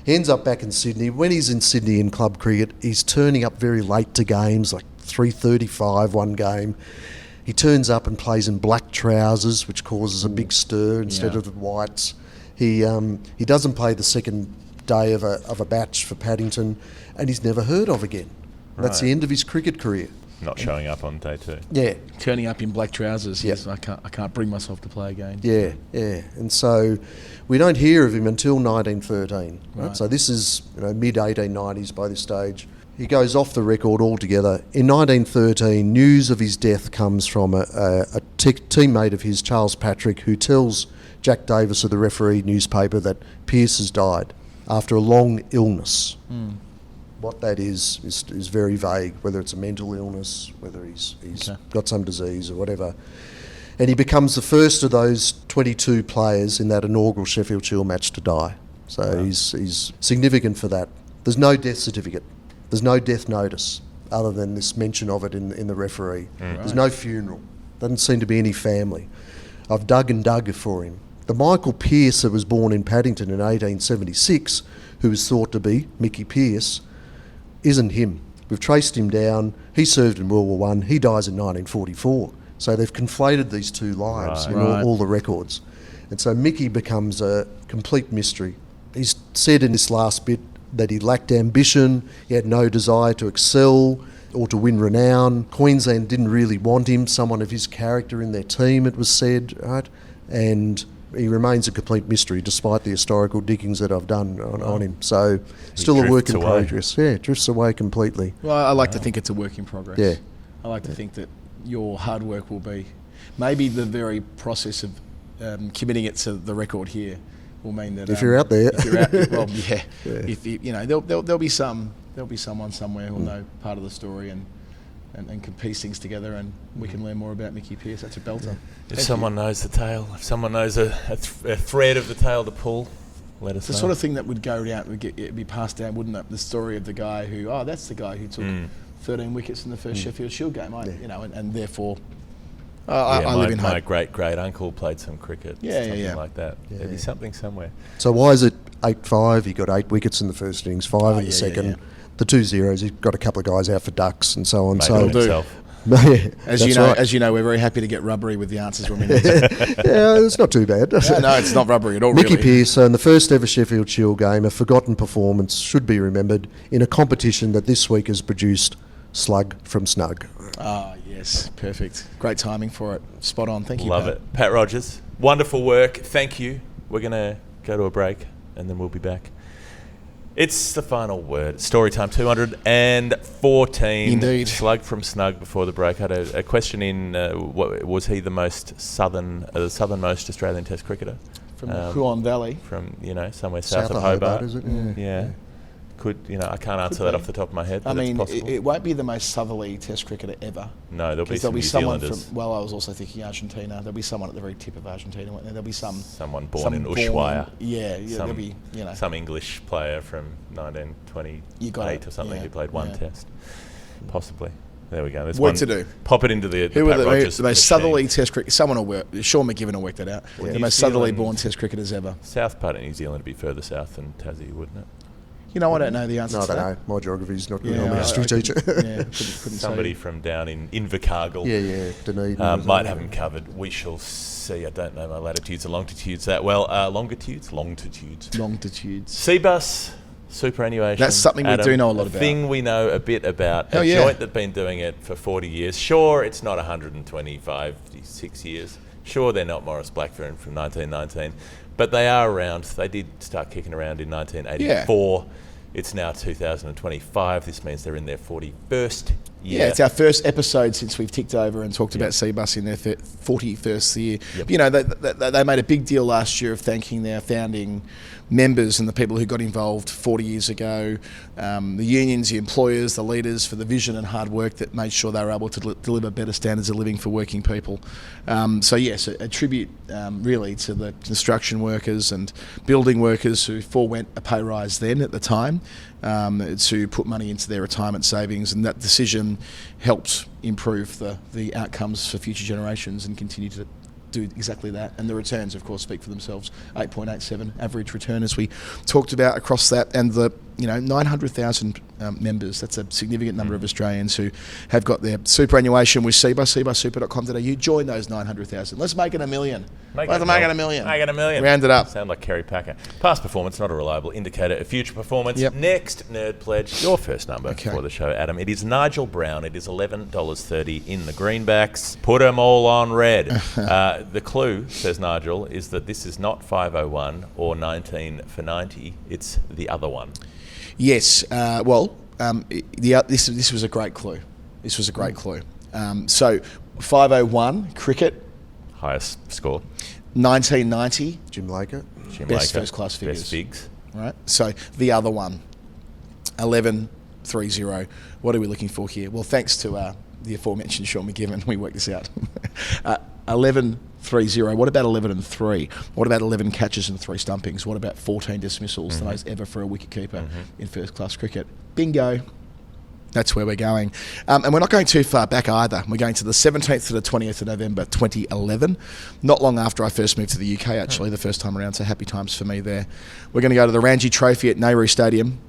He ends up back in Sydney. When he's in Sydney in club cricket, he's turning up very late to games, like 3:35 one game. He turns up and plays in black trousers, which causes a big stir instead of the whites. He doesn't play the second day of a batch for Paddington, and he's never heard of again. Right. That's the end of his cricket career. Not showing up on day 2. Yeah. Turning up in black trousers. Yes, I can't bring myself to play again. Yeah. And so we don't hear of him until 1913. Right? So this is mid-1890s by this stage. He goes off the record altogether. In 1913, news of his death comes from a teammate of his, Charles Patrick, who tells Jack Davis of the Referee newspaper that Pearce has died after a long illness. What that is very vague, whether it's a mental illness, whether he's got some disease or whatever. And he becomes the first of those 22 players in that inaugural Sheffield Shield match to die. So he's significant for that. There's no death certificate. There's no death notice other than this mention of it in the referee. There's no funeral. Doesn't seem to be any family. I've dug and dug for him. The Michael Pearce that was born in Paddington in 1876, who was thought to be Mickey Pearce, isn't him. We've traced him down. He served in World War I. He dies in 1944. So they've conflated these two lives in all the records. And so Mickey becomes a complete mystery. He's said in this last bit that he lacked ambition, he had no desire to excel or to win renown. Queensland didn't really want him, someone of his character in their team, it was said, right? And he remains a complete mystery despite the historical diggings that I've done on him. So still a work in progress. Yeah, drifts away completely. Well, I like to think it's a work in progress. Yeah. I like to think that your hard work will be, maybe the very process of committing it to the record here will mean that if you're out there, if you're out, well, yeah. If you know, there'll be someone somewhere who'll know part of the story and can piece things together, and we can learn more about Mickey Pearce. That's a belter. If someone knows the tale, if someone knows a thread of the tale to pull, let us know. The sort of thing that would go down, it'd be passed down, wouldn't it? The story of the guy who, that's the guy who took 13 wickets in the first Sheffield Shield game. You know, and therefore. I live in hope. My great uncle played some cricket, something like that. There'd be something somewhere. So why is it 8-5? He got 8 wickets in the first innings, 5 in the second. Yeah. The 2 zeros. He's got a couple of guys out for ducks and so on. As you know, we're very happy to get rubbery with the answers when we need to. Yeah, it's not too bad. No, it's not rubbery at all. Mickey really. Pearce, in the first ever Sheffield Shield game, a forgotten performance should be remembered in a competition that this week has produced Slug from Snug. Yes, perfect. Great timing for it. Spot on. Thank you, Love Pat. it. Pat Rodgers, wonderful work. Thank you. We're going to go to a break and then we'll be back. It's the final word. Storytime 214. Indeed. Slug from Snug before the break. I had a question in, was he the most southernmost Australian Test cricketer? From Huon Valley. From, somewhere south of Hobart. Is it? Yeah. I can't answer that off the top of my head, but it's possible. It won't be the most southerly Test cricketer ever. No, there'll be some New someone Zealanders. I was also thinking Argentina. There'll be someone at the very tip of Argentina. There'll be someone born in Ushuaia. There'll be, some English player from 1928 or something who played one Test. Possibly. There we go. There's work to do. Pop it into the Who Pat are Rodgers the most southerly Test cricket? Someone will work. Sean McGivern will work that out. The most southerly born Test cricketers ever. South part of New Zealand would be further south than Tassie, wouldn't it? I don't know the answer to that. I don't know. My geography's not good. I'm a history teacher. Couldn't Somebody from down in Invercargill Dunedin. might have him covered. We shall see. I don't know my latitudes and longitudes that well. Longitudes. CBUS, superannuation. That's something Adam, we do know a lot about. A thing we know a bit about. Joint that's been doing it for 40 years. Sure, it's not 126 years. Sure, they're not Maurice Blackburn from 1919. But they are around. They did start kicking around in 1984. Yeah. It's now 2025. This means they're in their 41st year. Yeah, it's our first episode since we've ticked over and talked about CBUS in their 41st year. Yep. They made a big deal last year of thanking their founding members and the people who got involved 40 years ago, the unions, the employers, the leaders, for the vision and hard work that made sure they were able to deliver better standards of living for working people. A tribute really to the construction workers and building workers who forewent a pay rise then at the time, to put money into their retirement savings, and that decision helped improve the outcomes for future generations and continue to do exactly that. And the returns, of course, speak for themselves. 8.87 average return, as we talked about across that, and the 900,000 members. That's a significant number of Australians who have got their superannuation with CBUS, cbussuper.com.au. Join those 900,000. Let's make it 1 million. Make it 1 million. Make it 1 million. Round it up. Sound like Kerry Packer. Past performance, not a reliable indicator of future performance. Yep. Next Nerd Pledge, your first number for the show, Adam. It is Nigel Browne. It is $11.30 in the greenbacks. Put them all on red. The clue, says Nigel, is that this is not 501 or 19 for 90. It's the other one. Yes. This was a great clue. So 501 cricket. Highest score. 1990. Jim Laker. Best first class figures. Best figs. Right. So the other one. 11.30. What are we looking for here? Well, thanks to the aforementioned Sean McGivern. We worked this out. 11-3-0. What about 11-3? What about 11 catches and 3 stumpings? What about 14 dismissals, the most ever for a wicketkeeper in first-class cricket? Bingo. That's where we're going. And we're not going too far back either. We're going to the 17th to the 20th of November 2011, not long after I first moved to the UK, actually, the first time around, so happy times for me there. We're going to go to the Ranji Trophy at Nehru Stadium,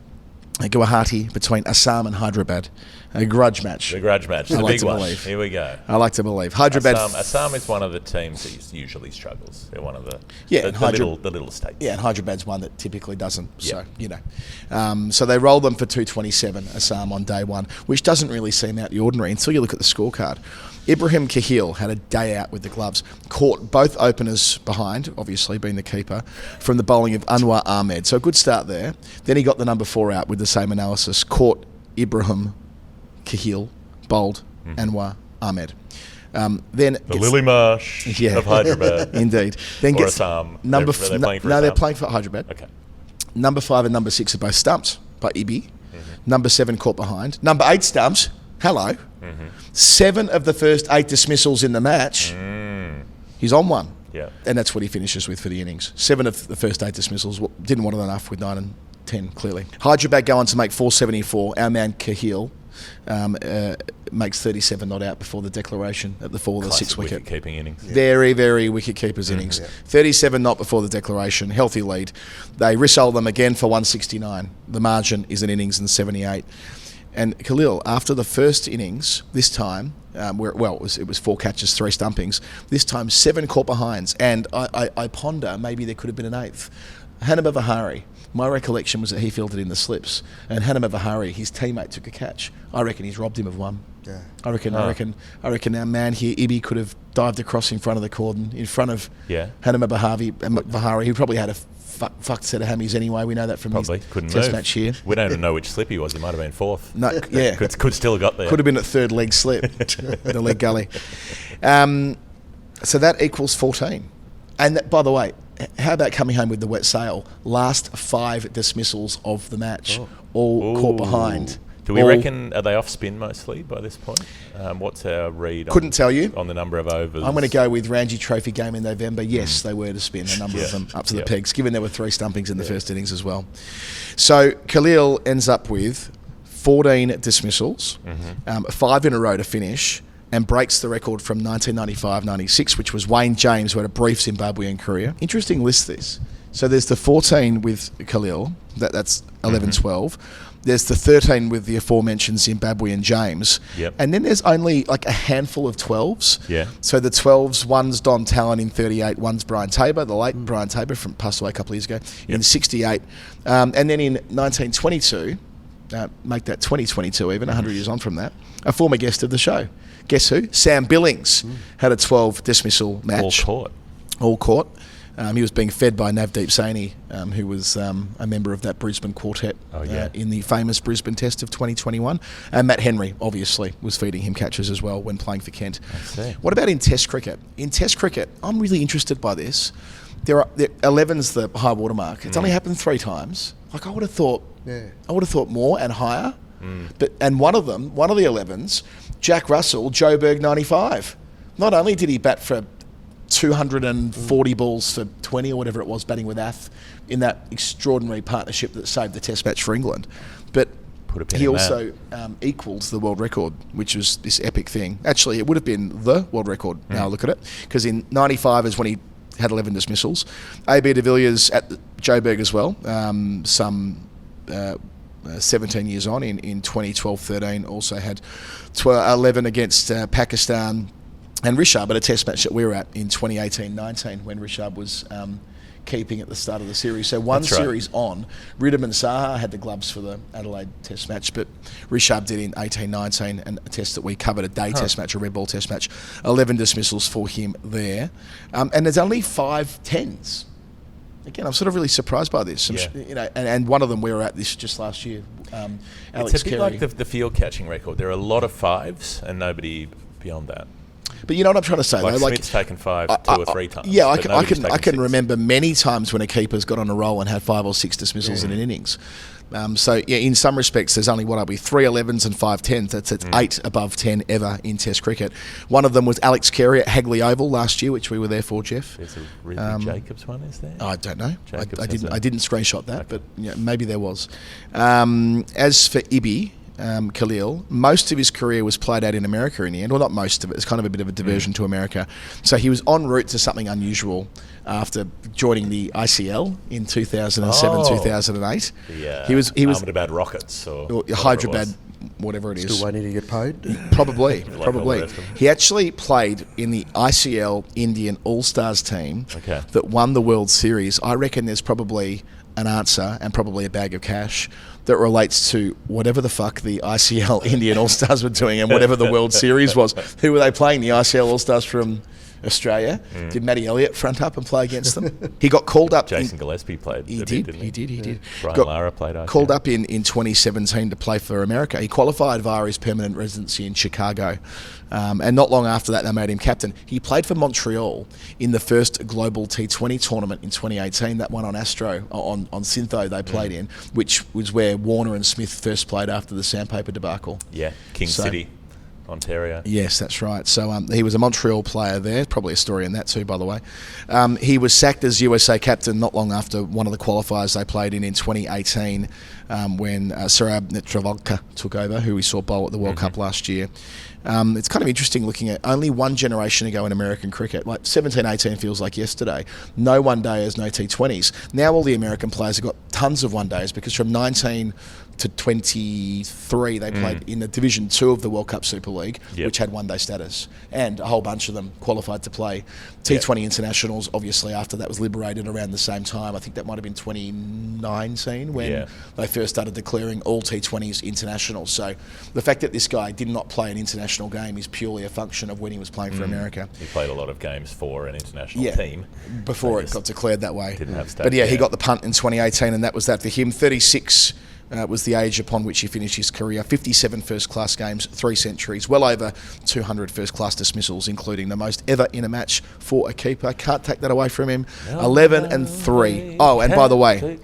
Guwahati, between Assam and Hyderabad. A grudge match. The grudge match, the big one. Here we go. I like to believe. Hyderabad. Assam is one of the teams that usually struggles. They're one of the little states. Yeah, and Hyderabad's one that typically doesn't. Yep. So, so they roll them for 227, Assam on day one, which doesn't really seem out the ordinary until you look at the scorecard. Ibrahim Kahil had a day out with the gloves, caught both openers behind, obviously being the keeper, from the bowling of Anwar Ahmed. So a good start there. Then he got the number 4 out with the same analysis, caught Ibrahim Kahil, bowled Anwar Ahmed. Then the Lily Marsh of Hyderabad. Indeed. Then or Assam. They're playing for Hyderabad. Okay. Number 5 and number 6 are both stumped by Ibi. Number 7 caught behind. Number 8 stumped. Hello. 7 of the first 8 dismissals in the match. He's on one. Yeah. And that's what he finishes with for the innings. 7 of the first 8 dismissals. Didn't want it enough with 9 and 10, clearly. Hyderabad go on to make 474. Our man Kahil makes 37 not out before the declaration at the fall of the 6th wicket. Wicket-keeping innings. Yeah. Very, very wicket-keepers innings. Yeah. 37 not before the declaration. Healthy lead. They risol them again for 169. The margin is an innings and 78. And Khalil, after the first innings, this time, it was 4 catches, 3 stumpings. This time, 7 caught behinds. And I ponder maybe there could have been an 8th. Hanuma Vihari. My recollection was that he fielded in the slips, and Hanuma Vihari, his teammate, took a catch. I reckon he's robbed him of one. Yeah. I reckon our man here, Ibi, could have dived across in front of the cordon, in front of Hanuma Vihari, who probably had a fucked set of hammies anyway. We know that from his test match here. We don't even know which slip he was. He might have been 4th. No, yeah. could still have got there. Could have been at 3rd leg slip, the leg gully. So that equals 14. And that, by the way, how about coming home with the wet sail? Last 5 dismissals of the match, all caught behind. Do we reckon, are they off spin mostly by this point? What's our read tell you on the number of overs? I'm going to go with Ranji Trophy game in November. Yes, they were to spin, a number of them up to the pegs, given there were 3 stumpings in the first innings as well. So Khalil ends up with 14 dismissals, 5 in a row to finish, and breaks the record from 1995-96, which was Wayne James, who had a brief Zimbabwean career. Interesting list, this. So there's the 14 with Khalil, that's 11-12. There's the 13 with the aforementioned Zimbabwean James. Yep. And then there's only like a handful of 12s. Yeah. So the 12s, one's Don Talon in 38, one's Brian Tabor, the late Brian Tabor, passed away a couple of years ago, in 68. And then in 1922, make that 2022 even, 100 years on from that, a former guest of the show. Guess who? Sam Billings had a 12 dismissal match. All caught. He was being fed by Navdeep Saini, who was a member of that Brisbane quartet in the famous Brisbane Test of 2021. And Matt Henry, obviously, was feeding him catches as well when playing for Kent. What about in Test cricket? In Test cricket, I'm really interested by this. 11's the high watermark. It's only happened 3 times. Like I would have thought more and higher. And one of the 11s, Jack Russell, Joburg 95. Not only did he bat for 240 balls for 20 or whatever it was, batting with Ath in that extraordinary partnership that saved the Test match for England, but he also equals the world record, which was this epic thing. Actually, it would have been the world record. Now look at it, because in 95 is when he had 11 dismissals. AB de Villiers at Joburg as well, 17 years on, in 2012-13, also had 11 against Pakistan. And Rishabh at a test match that we were at in 2018-19 when Rishabh was keeping at the start of the series. So series on, Ridham and Saha had the gloves for the Adelaide test match, but Rishabh did in 18-19, and a test that we covered, a day test match, a red ball test match. 11 dismissals for him there. And there's only 5 10s. Again, I'm sort of really surprised by this. And one of them we were at this just last year. Alex It's a bit Carey. like the field catching record. There are a lot of 5s and nobody beyond that. But you know what I'm trying to say, like though? Smith's taken 5 2 or 3 times. Yeah, I but can remember many times when a keeper's got on a roll and had 5 or 6 dismissals in an innings. So, yeah, in some respects, there's only, 3 11s and 5 10s. That's 8 above 10 ever in Test cricket. One of them was Alex Carey at Hagley Oval last year, which we were there for, Jeff. There's a Ridley Jacobs one, is there? I don't know. I didn't screenshot that, okay. but yeah, maybe there was. As for Ibi, Khalil, most of his career was played out in America in the end. Well, not most of it. It's kind of a bit of a diversion to America. So he was en route to something unusual after joining the ICL in 2007, 2008. He was Ahmedabad Rockets or Hyderabad, whatever it is. Still waiting to get paid? Probably. He actually played in the ICL Indian All-Stars team that won the World Series. I reckon there's probably an answer and probably a bag of cash that relates to whatever the fuck the ICL Indian All-Stars were doing and whatever the World Series was. Who were they playing? The ICL All-Stars from Australia. Did Matty Elliott front up and play against them? He got called up. Jason Gillespie played. He did. Brian Lara played. Called up in 2017 to play for America. He qualified via his permanent residency in Chicago. And not long after that, they made him captain. He played for Montreal in the first global T20 tournament in 2018. That one on Astro, on Syntho they played in, which was where Warner and Smith first played after the sandpaper debacle. Yeah, King City, Ontario. Yes, that's right. So he was a Montreal player there. Probably a story in that too, by the way. He was sacked as USA captain not long after one of the qualifiers they played in 2018 when Sarab Netravalka took over, who we saw bowl at the World Cup last year. It's kind of interesting looking at only one generation ago in American cricket. Like 17-18 feels like yesterday. No one-dayers, no T20s. Now all the American players have got tons of one-dayers because from 19 to 23 they played in the Division 2 of the World Cup Super League, which had one-day status. And a whole bunch of them qualified to play T20 internationals. Obviously, after that was liberated around the same time. I think that might have been 2019 when they first started declaring all T20s internationals. So the fact that this guy did not play an international game is purely a function of when he was playing for America. He played a lot of games for an international team before it got declared that way. Didn't have state, but he got the punt in 2018, and that was that for him. 36 was the age upon which he finished his career. 57 first-class games, 3 centuries, well over 200 first-class dismissals, including the most ever in a match for a keeper. Can't take that away from him. 11 and 3. Oh, and by the way,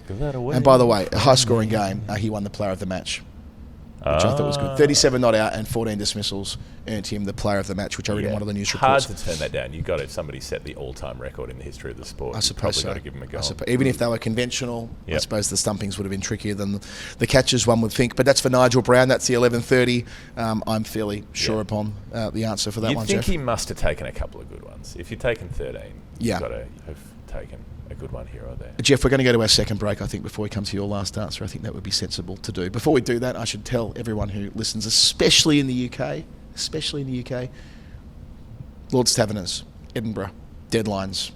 a high-scoring game. He won the player of the match, which I thought was good. 37 not out and 14 dismissals earned him the player of the match, which I read in one of the news reports. Hard to turn that down. You've got to, if somebody set the all-time record in the history of the sport, I suppose so. Got to give them a go. Even if they were conventional, I suppose the stumpings would have been trickier than the catches, one would think. But that's for Nigel Browne. That's the 11:30. I'm fairly sure upon the answer for that one, Jeff. You think he must have taken a couple of good ones. If you've taken 13, you've got to have taken a good one here or there. Jeff, we're going to go to our second break, I think, before we come to your last answer. I think that would be sensible to do. Before we do that, I should tell everyone who listens, especially in the UK, Lord's Taverners, Edinburgh, deadlines.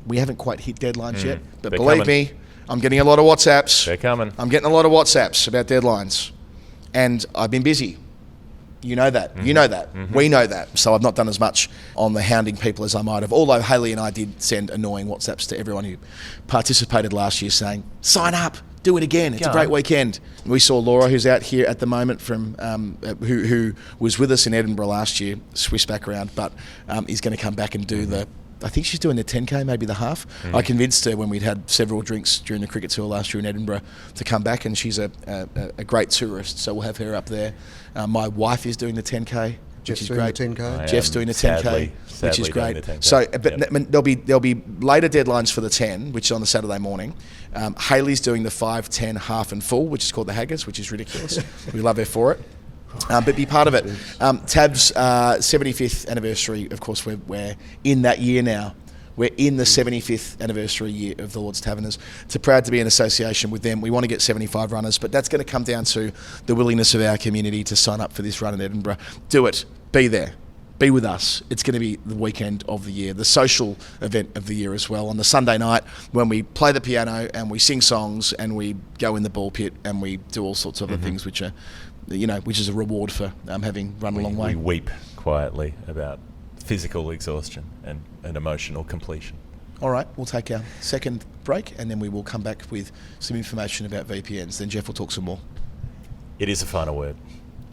We haven't quite hit deadlines yet, but believe me, I'm getting a lot of WhatsApps. They're coming. I'm getting a lot of WhatsApps about deadlines. And I've been busy. You know that. You know that. We know that. So I've not done as much on the hounding people as I might have. Although Hayley and I did send annoying WhatsApps to everyone who participated last year saying, sign up, do it again. It's a great weekend. We saw Laura, who's out here at the moment, from who was with us in Edinburgh last year, Swiss background, but is going to come back and do I think she's doing the 10K, maybe the half. I convinced her when we'd had several drinks during the cricket tour last year in Edinburgh to come back, and she's a great tourist, so we'll have her up there. My wife is doing the 10K, which is great. Jeff's doing the 10K, which is great. So, but there'll be later deadlines for the 10, which is on the Saturday morning. Hayley's doing the 5, 10, half and full, which is called the Haggers, which is ridiculous. We love her for it. But be part of it. Tab's 75th anniversary, of course, we're in that year now. We're in the 75th anniversary year of the Lord's Taverners. It's proud to be in association with them. We want to get 75 runners, but that's going to come down to the willingness of our community to sign up for this run in Edinburgh. Do it. Be there. Be with us. It's going to be the weekend of the year, the social event of the year as well. On the Sunday night, when we play the piano and we sing songs and we go in the ball pit and we do all sorts of other things, which are, which is a reward for having run a long way. We weep quietly about physical exhaustion and emotional completion. All right, we'll take our second break and then we will come back with some information about VPNs. Then Jeff will talk some more. It is a final word.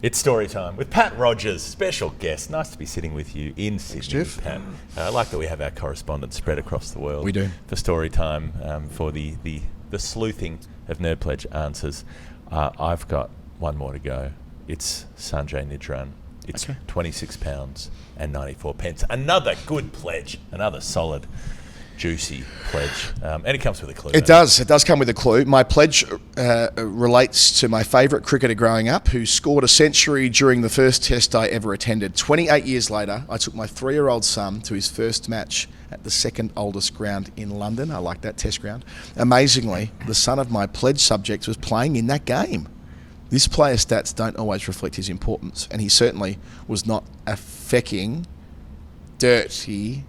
It's story time with Pat Rodgers, special guest. Nice to be sitting with you in Sydney, Pat. I like that we have our correspondents spread across the world. We do. For story time, for the sleuthing of Nerd Pledge answers. I've got one more to go. It's Sanjay Nitran. It's £26 and 94 pence. Another good pledge. Another solid, juicy pledge. And it comes with a clue. It does. It does come with a clue. My pledge relates to my favourite cricketer growing up, who scored a century during the first test I ever attended. 28 years later, I took my 3-year-old son to his first match at the second oldest ground in London. I like that, test ground. Amazingly, the son of my pledge subject was playing in that game. This player's stats don't always reflect his importance, and he certainly was not a fecking, dirty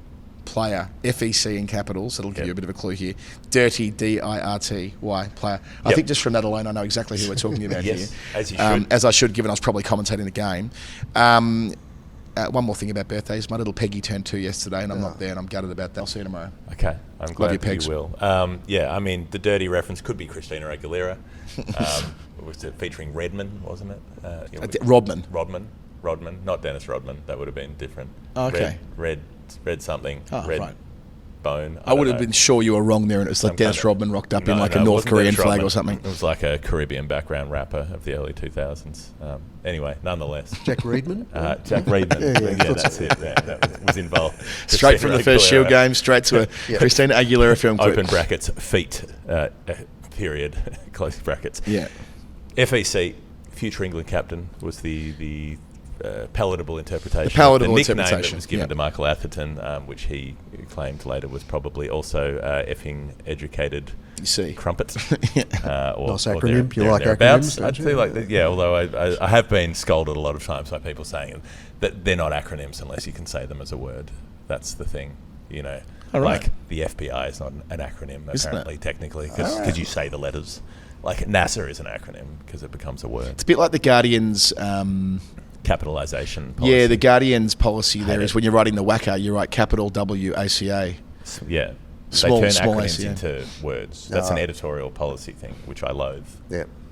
player. FEC in capitals. That'll give you a bit of a clue here. Dirty, D-I-R-T-Y player. I think just from that alone, I know exactly who we're talking about yes, here. As you should. As I should, given I was probably commentating the game. One more thing about birthdays. My little Peggy turned 2 yesterday, and I'm not there, and I'm gutted about that. I'll see you tomorrow. Okay, I'm glad you, that you will. I mean, the dirty reference could be Christina Aguilera. Was it featuring Redman, wasn't it? Rodman, not Dennis Rodman. That would have been different. Oh, okay. Red something. Oh, Red right. Bone. I would have been sure you were wrong there, and it was like Dennis Rodman rocked up in like a North Korean flag or something. It was like a Caribbean background rapper of the early 2000s. Anyway, nonetheless. Jack Reedman? Jack Reedman. Yeah, that's it. Yeah, that was involved. Straight from the first Shield game, straight to a Christina Aguilera film clip. Open brackets, feet, period, close brackets. Yeah. FEC, future England captain, was the palatable interpretation. The palatable the nickname interpretation that was given to Michael Atherton, which he claimed later was probably also effing educated crumpet. Nice acronym. You like acronyms? I feel like although I have been scolded a lot of times by people saying that they're not acronyms unless you can say them as a word. That's the thing, you know. Like the FBI is not an acronym, apparently, technically, because you say the letters. Like NASA is an acronym because it becomes a word. It's a bit like the Guardians... capitalisation policy. Yeah, the Guardians policy there is when you're writing the WACA, you write capital WACA. Yeah. Small they turn acronyms ACA. into words. That's an editorial policy thing, which I loathe.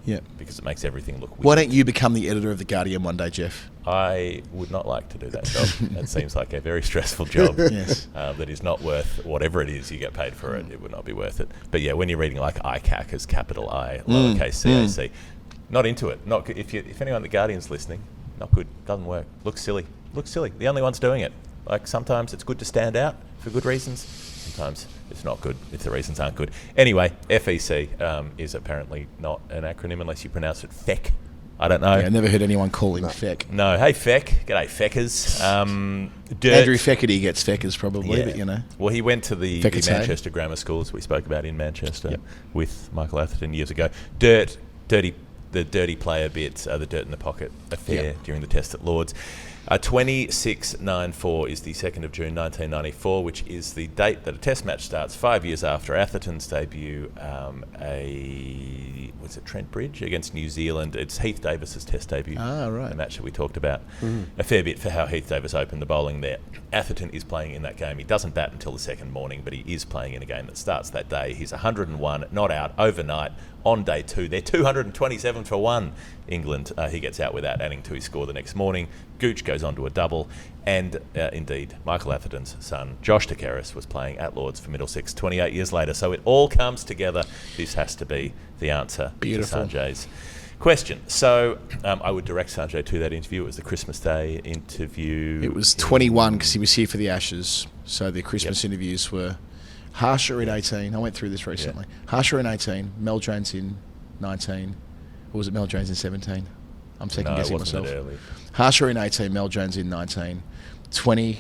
Yeah. Because it makes everything look weird. Why don't you become the editor of the Guardian one day, Jeff? I would not like to do that job. That seems like a very stressful job. Yes. That is not worth whatever it is you get paid for it. It would not be worth it. But yeah, when you're reading like ICAC as capital I, lowercase CAC, not into it. Not if anyone at the Guardian's listening, not good. Doesn't work. Looks silly. The only one's doing it. Like sometimes it's good to stand out for good reasons. Sometimes it's not good if the reasons aren't good. Anyway, FEC is apparently not an acronym unless you pronounce it FEC. I don't know. Yeah, I never heard anyone call him FEC. No. Hey, FEC. G'day, Feckers. Andrew Feckety gets Feckers probably, but you know. Well, he went to the Manchester Grammar School, as we spoke about in Manchester with Michael Atherton years ago. The dirty player bits, the dirt in the pocket affair during the test at Lords. 2694 is the 2nd of June 1994, which is the date that a test match starts 5 years after Atherton's debut. Was it Trent Bridge against New Zealand? It's Heath Davis's test debut. The match that we talked about a fair bit for how Heath Davis opened the bowling there. Atherton is playing in that game. He doesn't bat until the second morning, but he is playing in a game that starts that day. He's 101, not out, overnight. On day 2, they're 227 for 1. England, he gets out without adding to his score the next morning. Gooch goes on to a double. And indeed, Michael Atherton's son, Josh Takeris, was playing at Lords for Middlesex 28 years later. So it all comes together. This has to be the answer to Sanjay's question. So I would direct Sanjay to that interview. It was the Christmas Day interview. It was 21 because he was here for the Ashes. So the Christmas interviews were... Harsher in 18. I went through this recently. Harsher in 18. Mel Jones in 19. Or was it Mel Jones in 17? I'm second guessing myself. Harsher in 18. Mel Jones in 19. 20.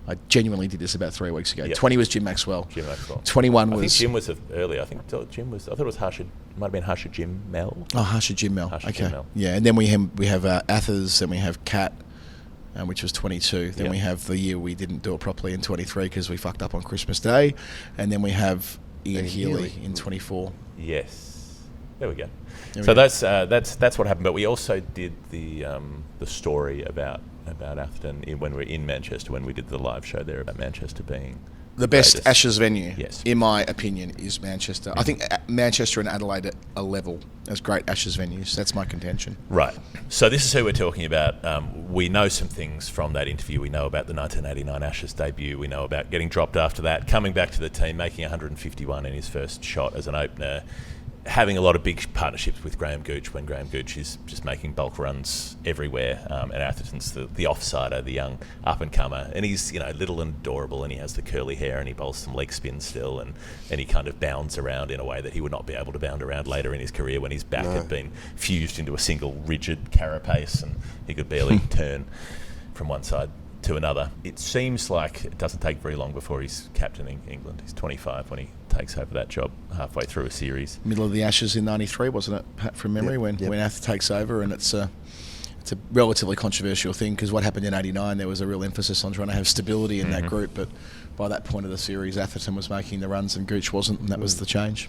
I genuinely did this about 3 weeks ago. 20 was Jim Maxwell. 21 was... I think Jim was earlier. I thought it was Harsher. Might have been Harsher Jim Mel. Oh, Harsher Jim Mel. Jim Mel. Yeah, and then we have Athers, then we have Cat, which was 22. Then we have the year we didn't do it properly in 23 because we fucked up on Christmas Day. And then we have Ian Healy in 24. Yes. There we go. That's what happened. But we also did the story about Atherton when we were in Manchester, when we did the live show there about Manchester being The best greatest. Ashes venue, Yes. in my opinion, is Manchester. I think Manchester and Adelaide are level as great Ashes venues. That's my contention. Right. So this is who we're talking about. We know some things from that interview. We know about the 1989 Ashes debut. We know about getting dropped after that, coming back to the team, making 151 in his first shot as an opener, having a lot of big partnerships with Graham Gooch when Graham Gooch is just making bulk runs everywhere, and Atherton's the offsider, the young up-and-comer, and he's little and adorable, and he has the curly hair, and he bowls some leg spin still, and he kind of bounds around in a way that he would not be able to bound around later in his career when his back had been fused into a single rigid carapace and he could barely turn from one side to another. It seems like it doesn't take very long before he's captaining England. He's 25 when he takes over that job halfway through a series. Middle of the Ashes in '93, wasn't it, Pat, from memory, when Ather takes over, and it's a relatively controversial thing because what happened in '89, there was a real emphasis on trying to have stability in that group, but by that point of the series, Atherton was making the runs and Gooch wasn't, and that was the change.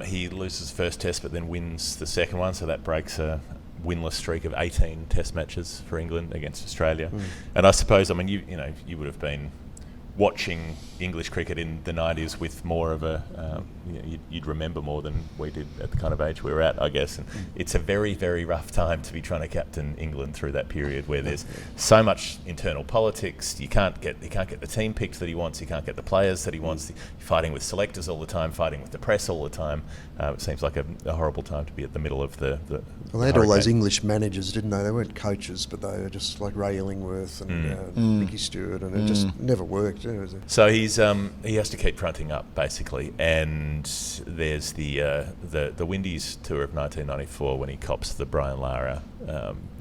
He loses the first test but then wins the second one, so that breaks a winless streak of 18 test matches for England against Australia. And I suppose, you would have been watching English cricket in the 90s with more of a, you'd remember more than we did at the kind of age we were at, I guess. And it's a very, very rough time to be trying to captain England through that period where there's so much internal politics. You can't get the team picked that he wants. You can't get the players that he wants. You're fighting with selectors all the time, fighting with the press all the time. It seems like a horrible time to be at the middle of the Well, they had all those English managers, didn't they? They weren't coaches, but they were just like Ray Illingworth and Mickey Stewart, and it just never worked. So he has to keep fronting up basically, and there's the Windies tour of 1994 when he cops the Brian Lara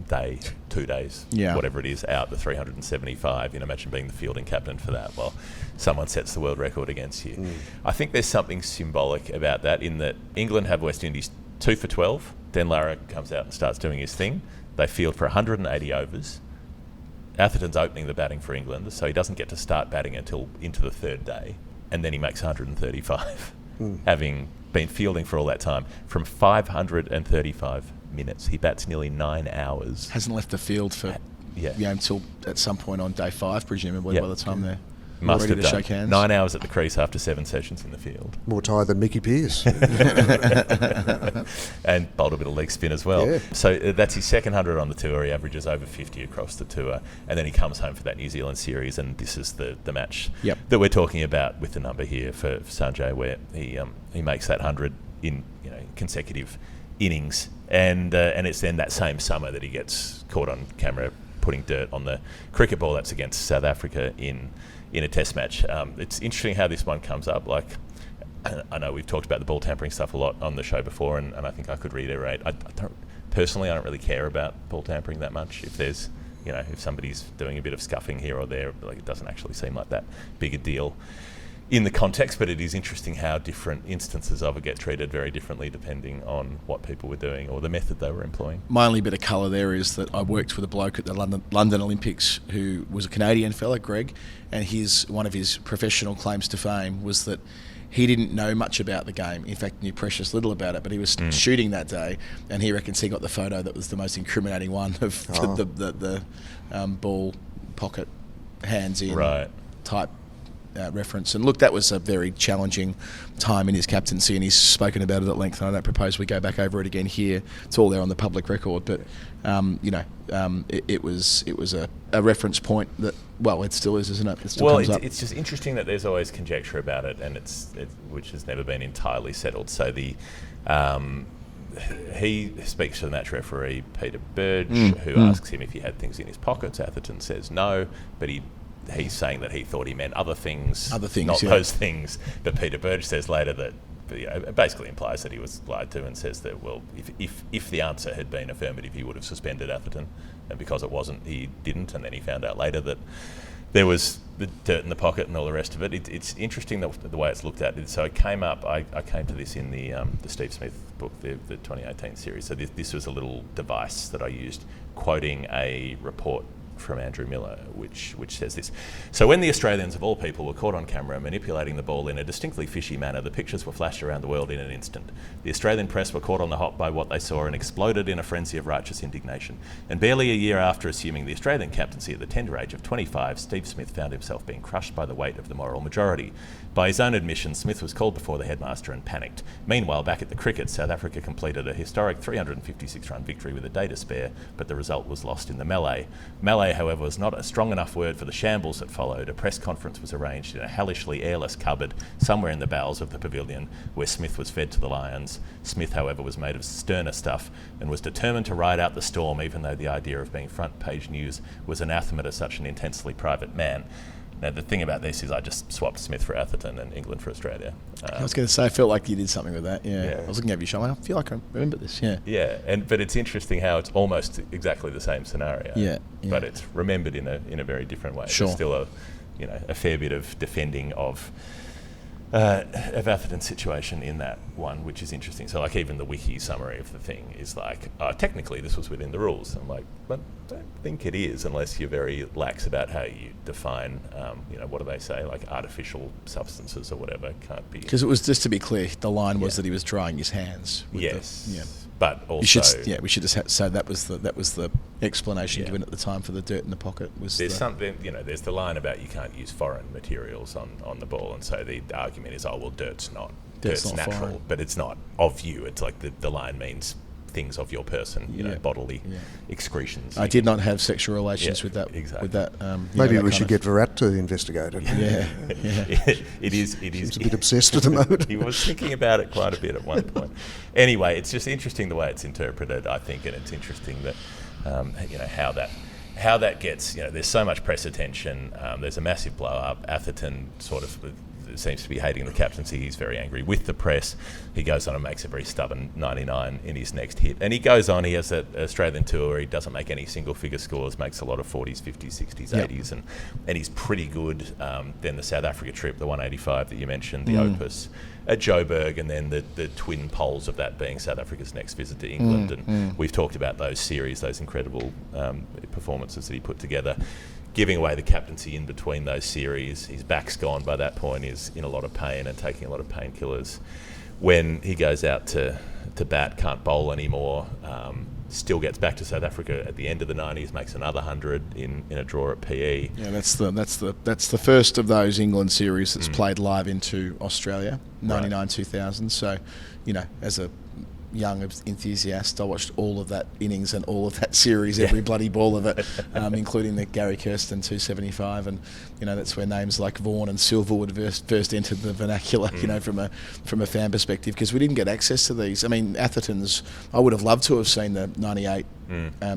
day, 2 days, whatever it is, out the 375. Imagine being the fielding captain for that. Well, someone sets the world record against you. I think there's something symbolic about that in that England have West Indies 2 for 12. Then Lara comes out and starts doing his thing. They field for 180 overs. Atherton's opening the batting for England, so he doesn't get to start batting until into the third day, and then he makes 135, having been fielding for all that time. From 535 minutes, he bats nearly 9 hours. Hasn't left the field for until at some point on day 5, presumably, by the time they're Must ready have to done. shake hands. 9 hours at the crease after 7 sessions in the field. More tired than Mickey Pearce. And bowled a bit of leg spin as well. Yeah. So that's his second 100 on the tour. He averages over 50 across the tour. And then he comes home for that New Zealand series, and this is the match that we're talking about with the number here for Sanjay, where he makes that 100 in consecutive innings. And it's then that same summer that he gets caught on camera putting dirt on the cricket ball. That's against South Africa in a test match. It's interesting how this one comes up. Like, I know we've talked about the ball tampering stuff a lot on the show before, and I think I could reiterate. I don't really care about ball tampering that much. If there's, if somebody's doing a bit of scuffing here or there, like, it doesn't actually seem like that big a deal in the context, but it is interesting how different instances of it get treated very differently depending on what people were doing or the method they were employing. My only bit of colour there is that I worked with a bloke at the London Olympics who was a Canadian fella, Greg, and one of his professional claims to fame was that he didn't know much about the game. In fact, knew precious little about it, but he was shooting that day, and he reckons he got the photo that was the most incriminating one of the ball pocket hands in type reference. And look, that was a very challenging time in his captaincy, and he's spoken about it at length, and I don't propose we go back over it again here. It's all there on the public record, but it was a reference point that, well, it still is, isn't it? It still comes up. It's just interesting that there's always conjecture about it, and which has never been entirely settled. So he speaks to the match referee Peter Burge, who asks him if he had things in his pockets. Atherton says no, but he's saying that he thought he meant other things, not those things. But Peter Burge says later that it basically implies that he was lied to, and says that, well, if the answer had been affirmative, he would have suspended Atherton, and because it wasn't, he didn't. And then he found out later that there was the dirt in the pocket and all the rest of it. It's interesting the way it's looked at. So it came up. I came to this in the Steve Smith book, the 2018 series. So this was a little device that I used, quoting a report from Andrew Miller, which says this. So when the Australians of all people were caught on camera manipulating the ball in a distinctly fishy manner, the pictures were flashed around the world in an instant. The Australian press were caught on the hop by what they saw and exploded in a frenzy of righteous indignation. And barely a year after assuming the Australian captaincy at the tender age of 25, Steve Smith found himself being crushed by the weight of the moral majority. By his own admission, Smith was called before the headmaster and panicked. Meanwhile, back at the cricket, South Africa completed a historic 356-run victory with a day to spare, but the result was lost in the melee. Melee, however, was not a strong enough word for the shambles that followed. A press conference was arranged in a hellishly airless cupboard somewhere in the bowels of the pavilion where Smith was fed to the lions. Smith, however, was made of sterner stuff and was determined to ride out the storm, even though the idea of being front page news was anathema to such an intensely private man. Now, the thing about this is I just swapped Smith for Atherton and England for Australia. I was going to say, I felt like you did something with that. Yeah. I was looking over your shoulder. I feel like I remember this. Yeah. Yeah, but it's interesting how it's almost exactly the same scenario. Yeah. But it's remembered in a very different way. Sure. There's still a fair bit of defending of Atherton's situation in that one, which is interesting. So, like, even the wiki summary of the thing is like, technically this was within the rules. I'm like, but I don't think it is, unless you're very lax about how you define, what do they say, like artificial substances or whatever can't be. Because it was, just to be clear, the line was that he was drying his hands. But also, we should just say that was the explanation given at the time for the dirt in the pocket. There's something, there's the line about you can't use foreign materials on the ball, and so the argument is, dirt's natural, foreign. But it's not of you. It's like the line means things of your person, bodily excretions. I did not have sexual relations with that. Exactly. With that. Maybe we should get Virat to investigate it. It is. He's a bit obsessed at the moment. He was thinking about it quite a bit at one point. Anyway, it's just interesting the way it's interpreted, I think, and it's interesting that how that gets. There's so much press attention. There's a massive blow up. Atherton sort of seems to be hating the captaincy. He's very angry with the press. He goes on and makes a very stubborn 99 in his next hit. And he goes on, he has that Australian tour, he doesn't make any single figure scores, makes a lot of 40s, 50s, 60s, 80s, and he's pretty good. Then the South Africa trip, the 185 that you mentioned, the Opus at Joburg, and then the twin poles of that being South Africa's next visit to England. And we've talked about those series, those incredible performances that he put together, giving away the captaincy in between those series. His back's gone by that point. He's in a lot of pain and taking a lot of painkillers. When he goes out to bat, can't bowl anymore, still gets back to South Africa at the end of the 90s, makes another 100 in a draw at PE. Yeah, that's the first of those England series that's played live into Australia, 99-2000. So, as a young enthusiast, I watched all of that innings and all of that series, every bloody ball of it, including the Gary Kirsten 275, and that's where names like Vaughan and Silverwood first entered the vernacular, from a fan perspective, because we didn't get access to these. I mean, Atherton's, I would have loved to have seen the 98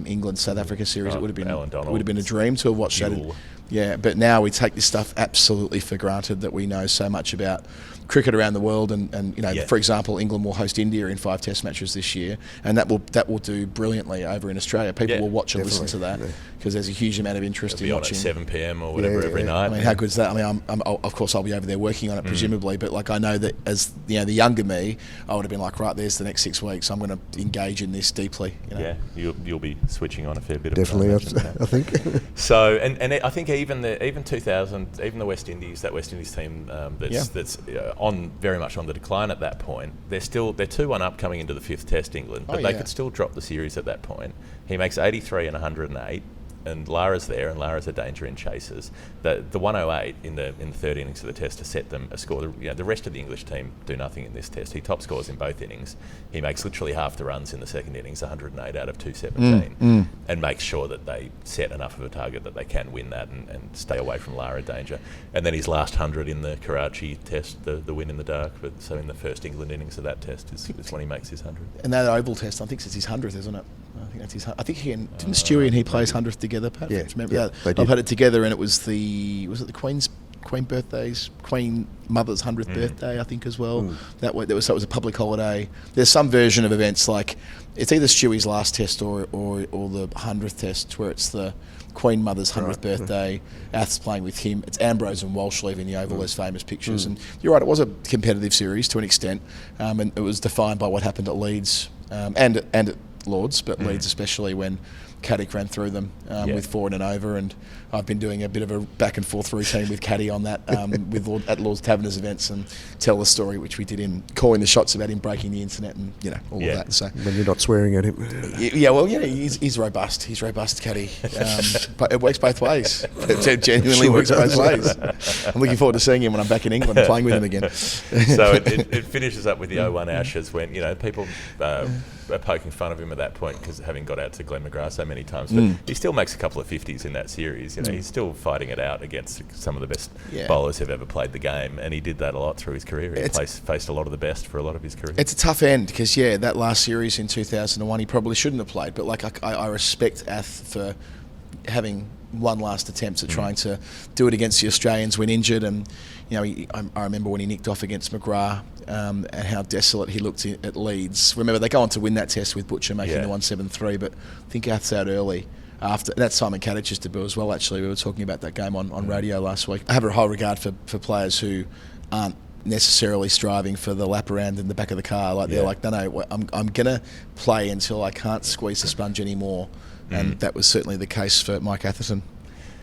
England South Africa series. It would have been a dream to have watched that. Yeah, but now we take this stuff absolutely for granted, that we know so much about cricket around the world, and for example, England will host India in 5 Test matches this year, and that will do brilliantly over in Australia. People will watch and listen to that because there's a huge amount of interest in watching. On at 7 p.m. or whatever every night. I mean, how good is that? I mean, of course I'll be over there working on it presumably, but like I know that as the younger me, I would have been like, right, there's the next 6 weeks. I'm going to engage in this deeply. Yeah, you'll be switching on a fair bit. Definitely, I think. So, and I think even 2000, even the West Indies, that West Indies team that's very much on the decline at that point. They're 2-1 up coming into the 5th Test, England, but they could still drop the series at that point. He makes 83 and 108. And Lara's there, and Lara's a danger in chases. The 108 in the third innings of the Test to set them a score. The rest of the English team do nothing in this Test. He top scores in both innings. He makes literally half the runs in the second innings, 108 out of 217, and makes sure that they set enough of a target that they can win that and stay away from Lara danger. And then his last 100 in the Karachi Test, the win in the dark. But so in the first England innings of that Test is when he makes his 100. And that Oval Test, I think it's his 100th, isn't it? I think that's his. I think didn't Stewie and he plays 100th together, Pat? Yeah, remember that? I've had it together, and it was the Queen Mother's 100th birthday, I think, as well. That was a public holiday. There's some version of events like it's either Stewie's last Test or the 100th Test, where it's the Queen Mother's 100th birthday. Ath's playing with him. It's Ambrose and Walsh leaving the Oval, those famous pictures. And you're right, it was a competitive series to an extent, and it was defined by what happened at Leeds and at Lords, but Leeds especially when Caddick ran through them with forward and over, and I've been doing a bit of a back and forth routine with Caddy on that at Lord's Taverners events, and tell the story which we did in calling the shots about him breaking the internet and all of that. So when you're not swearing at him. He's robust. He's robust, Caddy, but it works both ways. It genuinely works both ways. I'm looking forward to seeing him when I'm back in England and playing with him again. So it finishes up with the 0-1 Ashes when people are poking fun of him at that point because having got out to Glenn McGrath so many times, but he still makes a couple of 50s in that series. He's still fighting it out against some of the best bowlers who've ever played the game, and he did that a lot through his career. He faced a lot of the best for a lot of his career. It's a tough end because that last series in 2001 he probably shouldn't have played, but I respect Ath for having one last attempt at trying to do it against the Australians when injured, and I remember when he nicked off against McGrath and how desolate he looked at Leeds. Remember, they go on to win that test with Butcher making the 173, but I think Ath's out early. After that's Simon Kadich's debut as well. Actually, we were talking about that game on radio last week. I have a high regard for players who aren't necessarily striving for the lap around in the back of the car. They're like, no, I'm gonna play until I can't squeeze the sponge anymore. And that was certainly the case for Mike Atherton.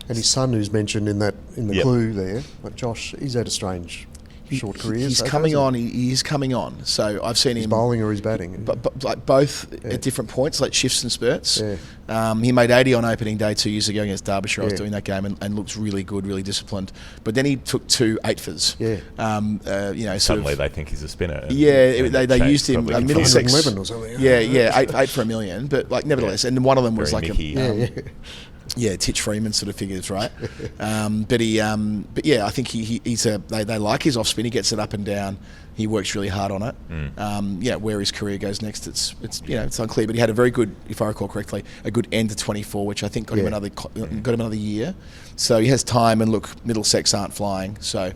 And his son, who's mentioned in the clue there, but Josh, he's had a strange short career. He's coming on. He is coming on. So I've seen him bowling or he's batting, but like both at different points, like shifts and spurts. He made 80 on opening day 2 years ago against Derbyshire. I was doing that game and looked really good, really disciplined. But then he took 2 8-fers. Suddenly they think he's a spinner. They used him Middlesex 11 or something. 8 for $1 million. But nevertheless, and one of them was very like Mickey. Titch Freeman sort of figures, right? I think they like his off spin. He gets it up and down. He works really hard on it. Where his career goes next, it's unclear. But he had a very good, if I recall correctly, a good end to 24, which I think got him another year. So he has time. And look, Middlesex aren't flying. So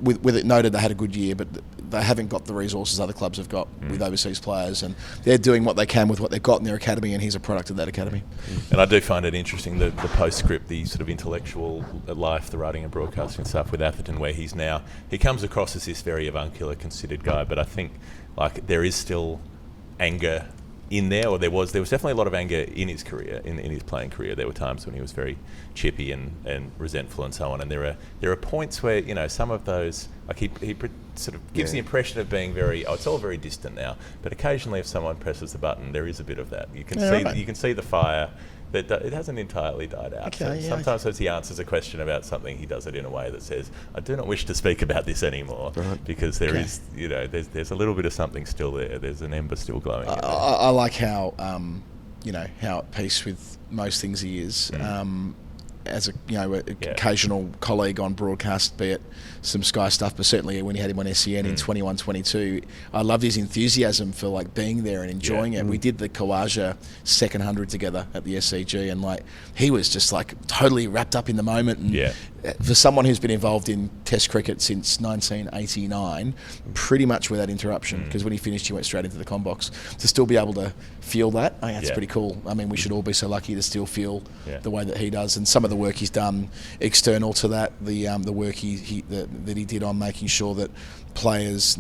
with it noted, they had a good year, but they haven't got the resources other clubs have got with overseas players, and they're doing what they can with what they've got in their academy, and he's a product of that academy. And I do find it interesting, the postscript, the sort of intellectual life, the writing and broadcasting stuff with Atherton, where he comes across as this very avuncular, considered guy, but I think there is still anger in there, or there was definitely a lot of anger in his career, in his playing career. There were times when he was very chippy and resentful and so on, and there are points where some of those, he sort of gives the impression of being very, it's all very distant now, but occasionally if someone presses the button, there is a bit of that. You can see the fire, but it hasn't entirely died out. Sometimes as he answers a question about something, he does it in a way that says, I do not wish to speak about this anymore, because there is, there's a little bit of something still there. There's an ember still glowing. I like how, how at peace with most things he is. As occasional colleague on broadcast, be it some Sky stuff, but certainly when he had him on SEN in 21-22, I loved his enthusiasm for being there and enjoying it. We did the Kawaja second 100 together at the SCG, and he was just totally wrapped up in the moment. And for someone who's been involved in Test cricket since 1989, pretty much without interruption, because when he finished, he went straight into the comm box. To still be able to feel that, I think that's pretty cool. I mean, we should all be so lucky to still feel the way that he does, and some of the work he's done external to that, the work that he did on making sure that players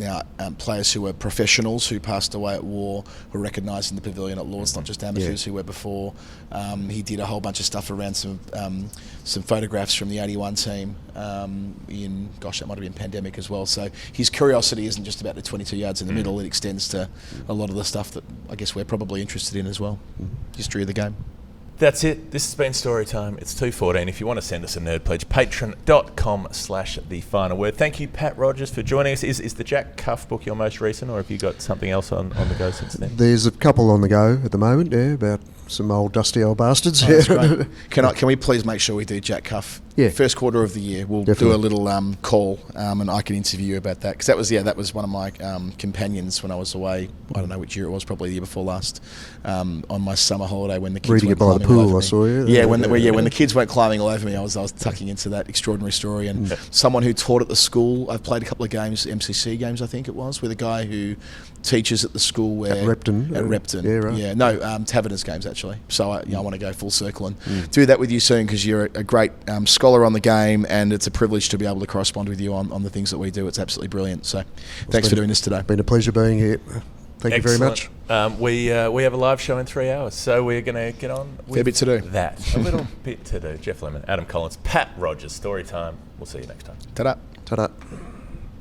who were professionals who passed away at war were recognised in the pavilion at Lord's, not just amateurs who were before. He did a whole bunch of stuff around some photographs from the 81 team that might have been pandemic as well. So his curiosity isn't just about the 22 yards in the middle, it extends to a lot of the stuff that I guess we're probably interested in as well. History of the game. That's it. This has been Storytime. It's 2:14. If you want to send us a nerd pledge, patreon.com/thefinalword. Thank you, Pat Rodgers, for joining us. Is the Jack Cuff book your most recent, or have you got something else on the go since then? There's a couple on the go at the moment, about some old dusty old bastards. Oh, that's great. Can we please make sure we do Jack Cuff? First quarter of the year, we'll do a little call, and I can interview you about that, because that was one of my companions when I was away. I don't know which year it was, probably the year before last, on my summer holiday when the kids reading went by the climbing all pool. over I saw you. When the kids weren't climbing all over me, I was tucking into that extraordinary story. And someone who taught at the school, I've played a couple of games, MCC games, I think it was, with a guy who teaches at the school where at Repton. Taverners games actually. So I want to go full circle and do that with you soon, because you're a great scholar on the game, and it's a privilege to be able to correspond with you on the things that we do. It's absolutely brilliant. So thanks for doing this today. Been a pleasure being here. Thank you very much. We have a live show in 3 hours, so we're going to get on with Fair bit to do. that. A little bit to do. Jeff Lemon, Adam Collins, Pat Rodgers, story time. We'll see you next time. Ta-da. Ta-da.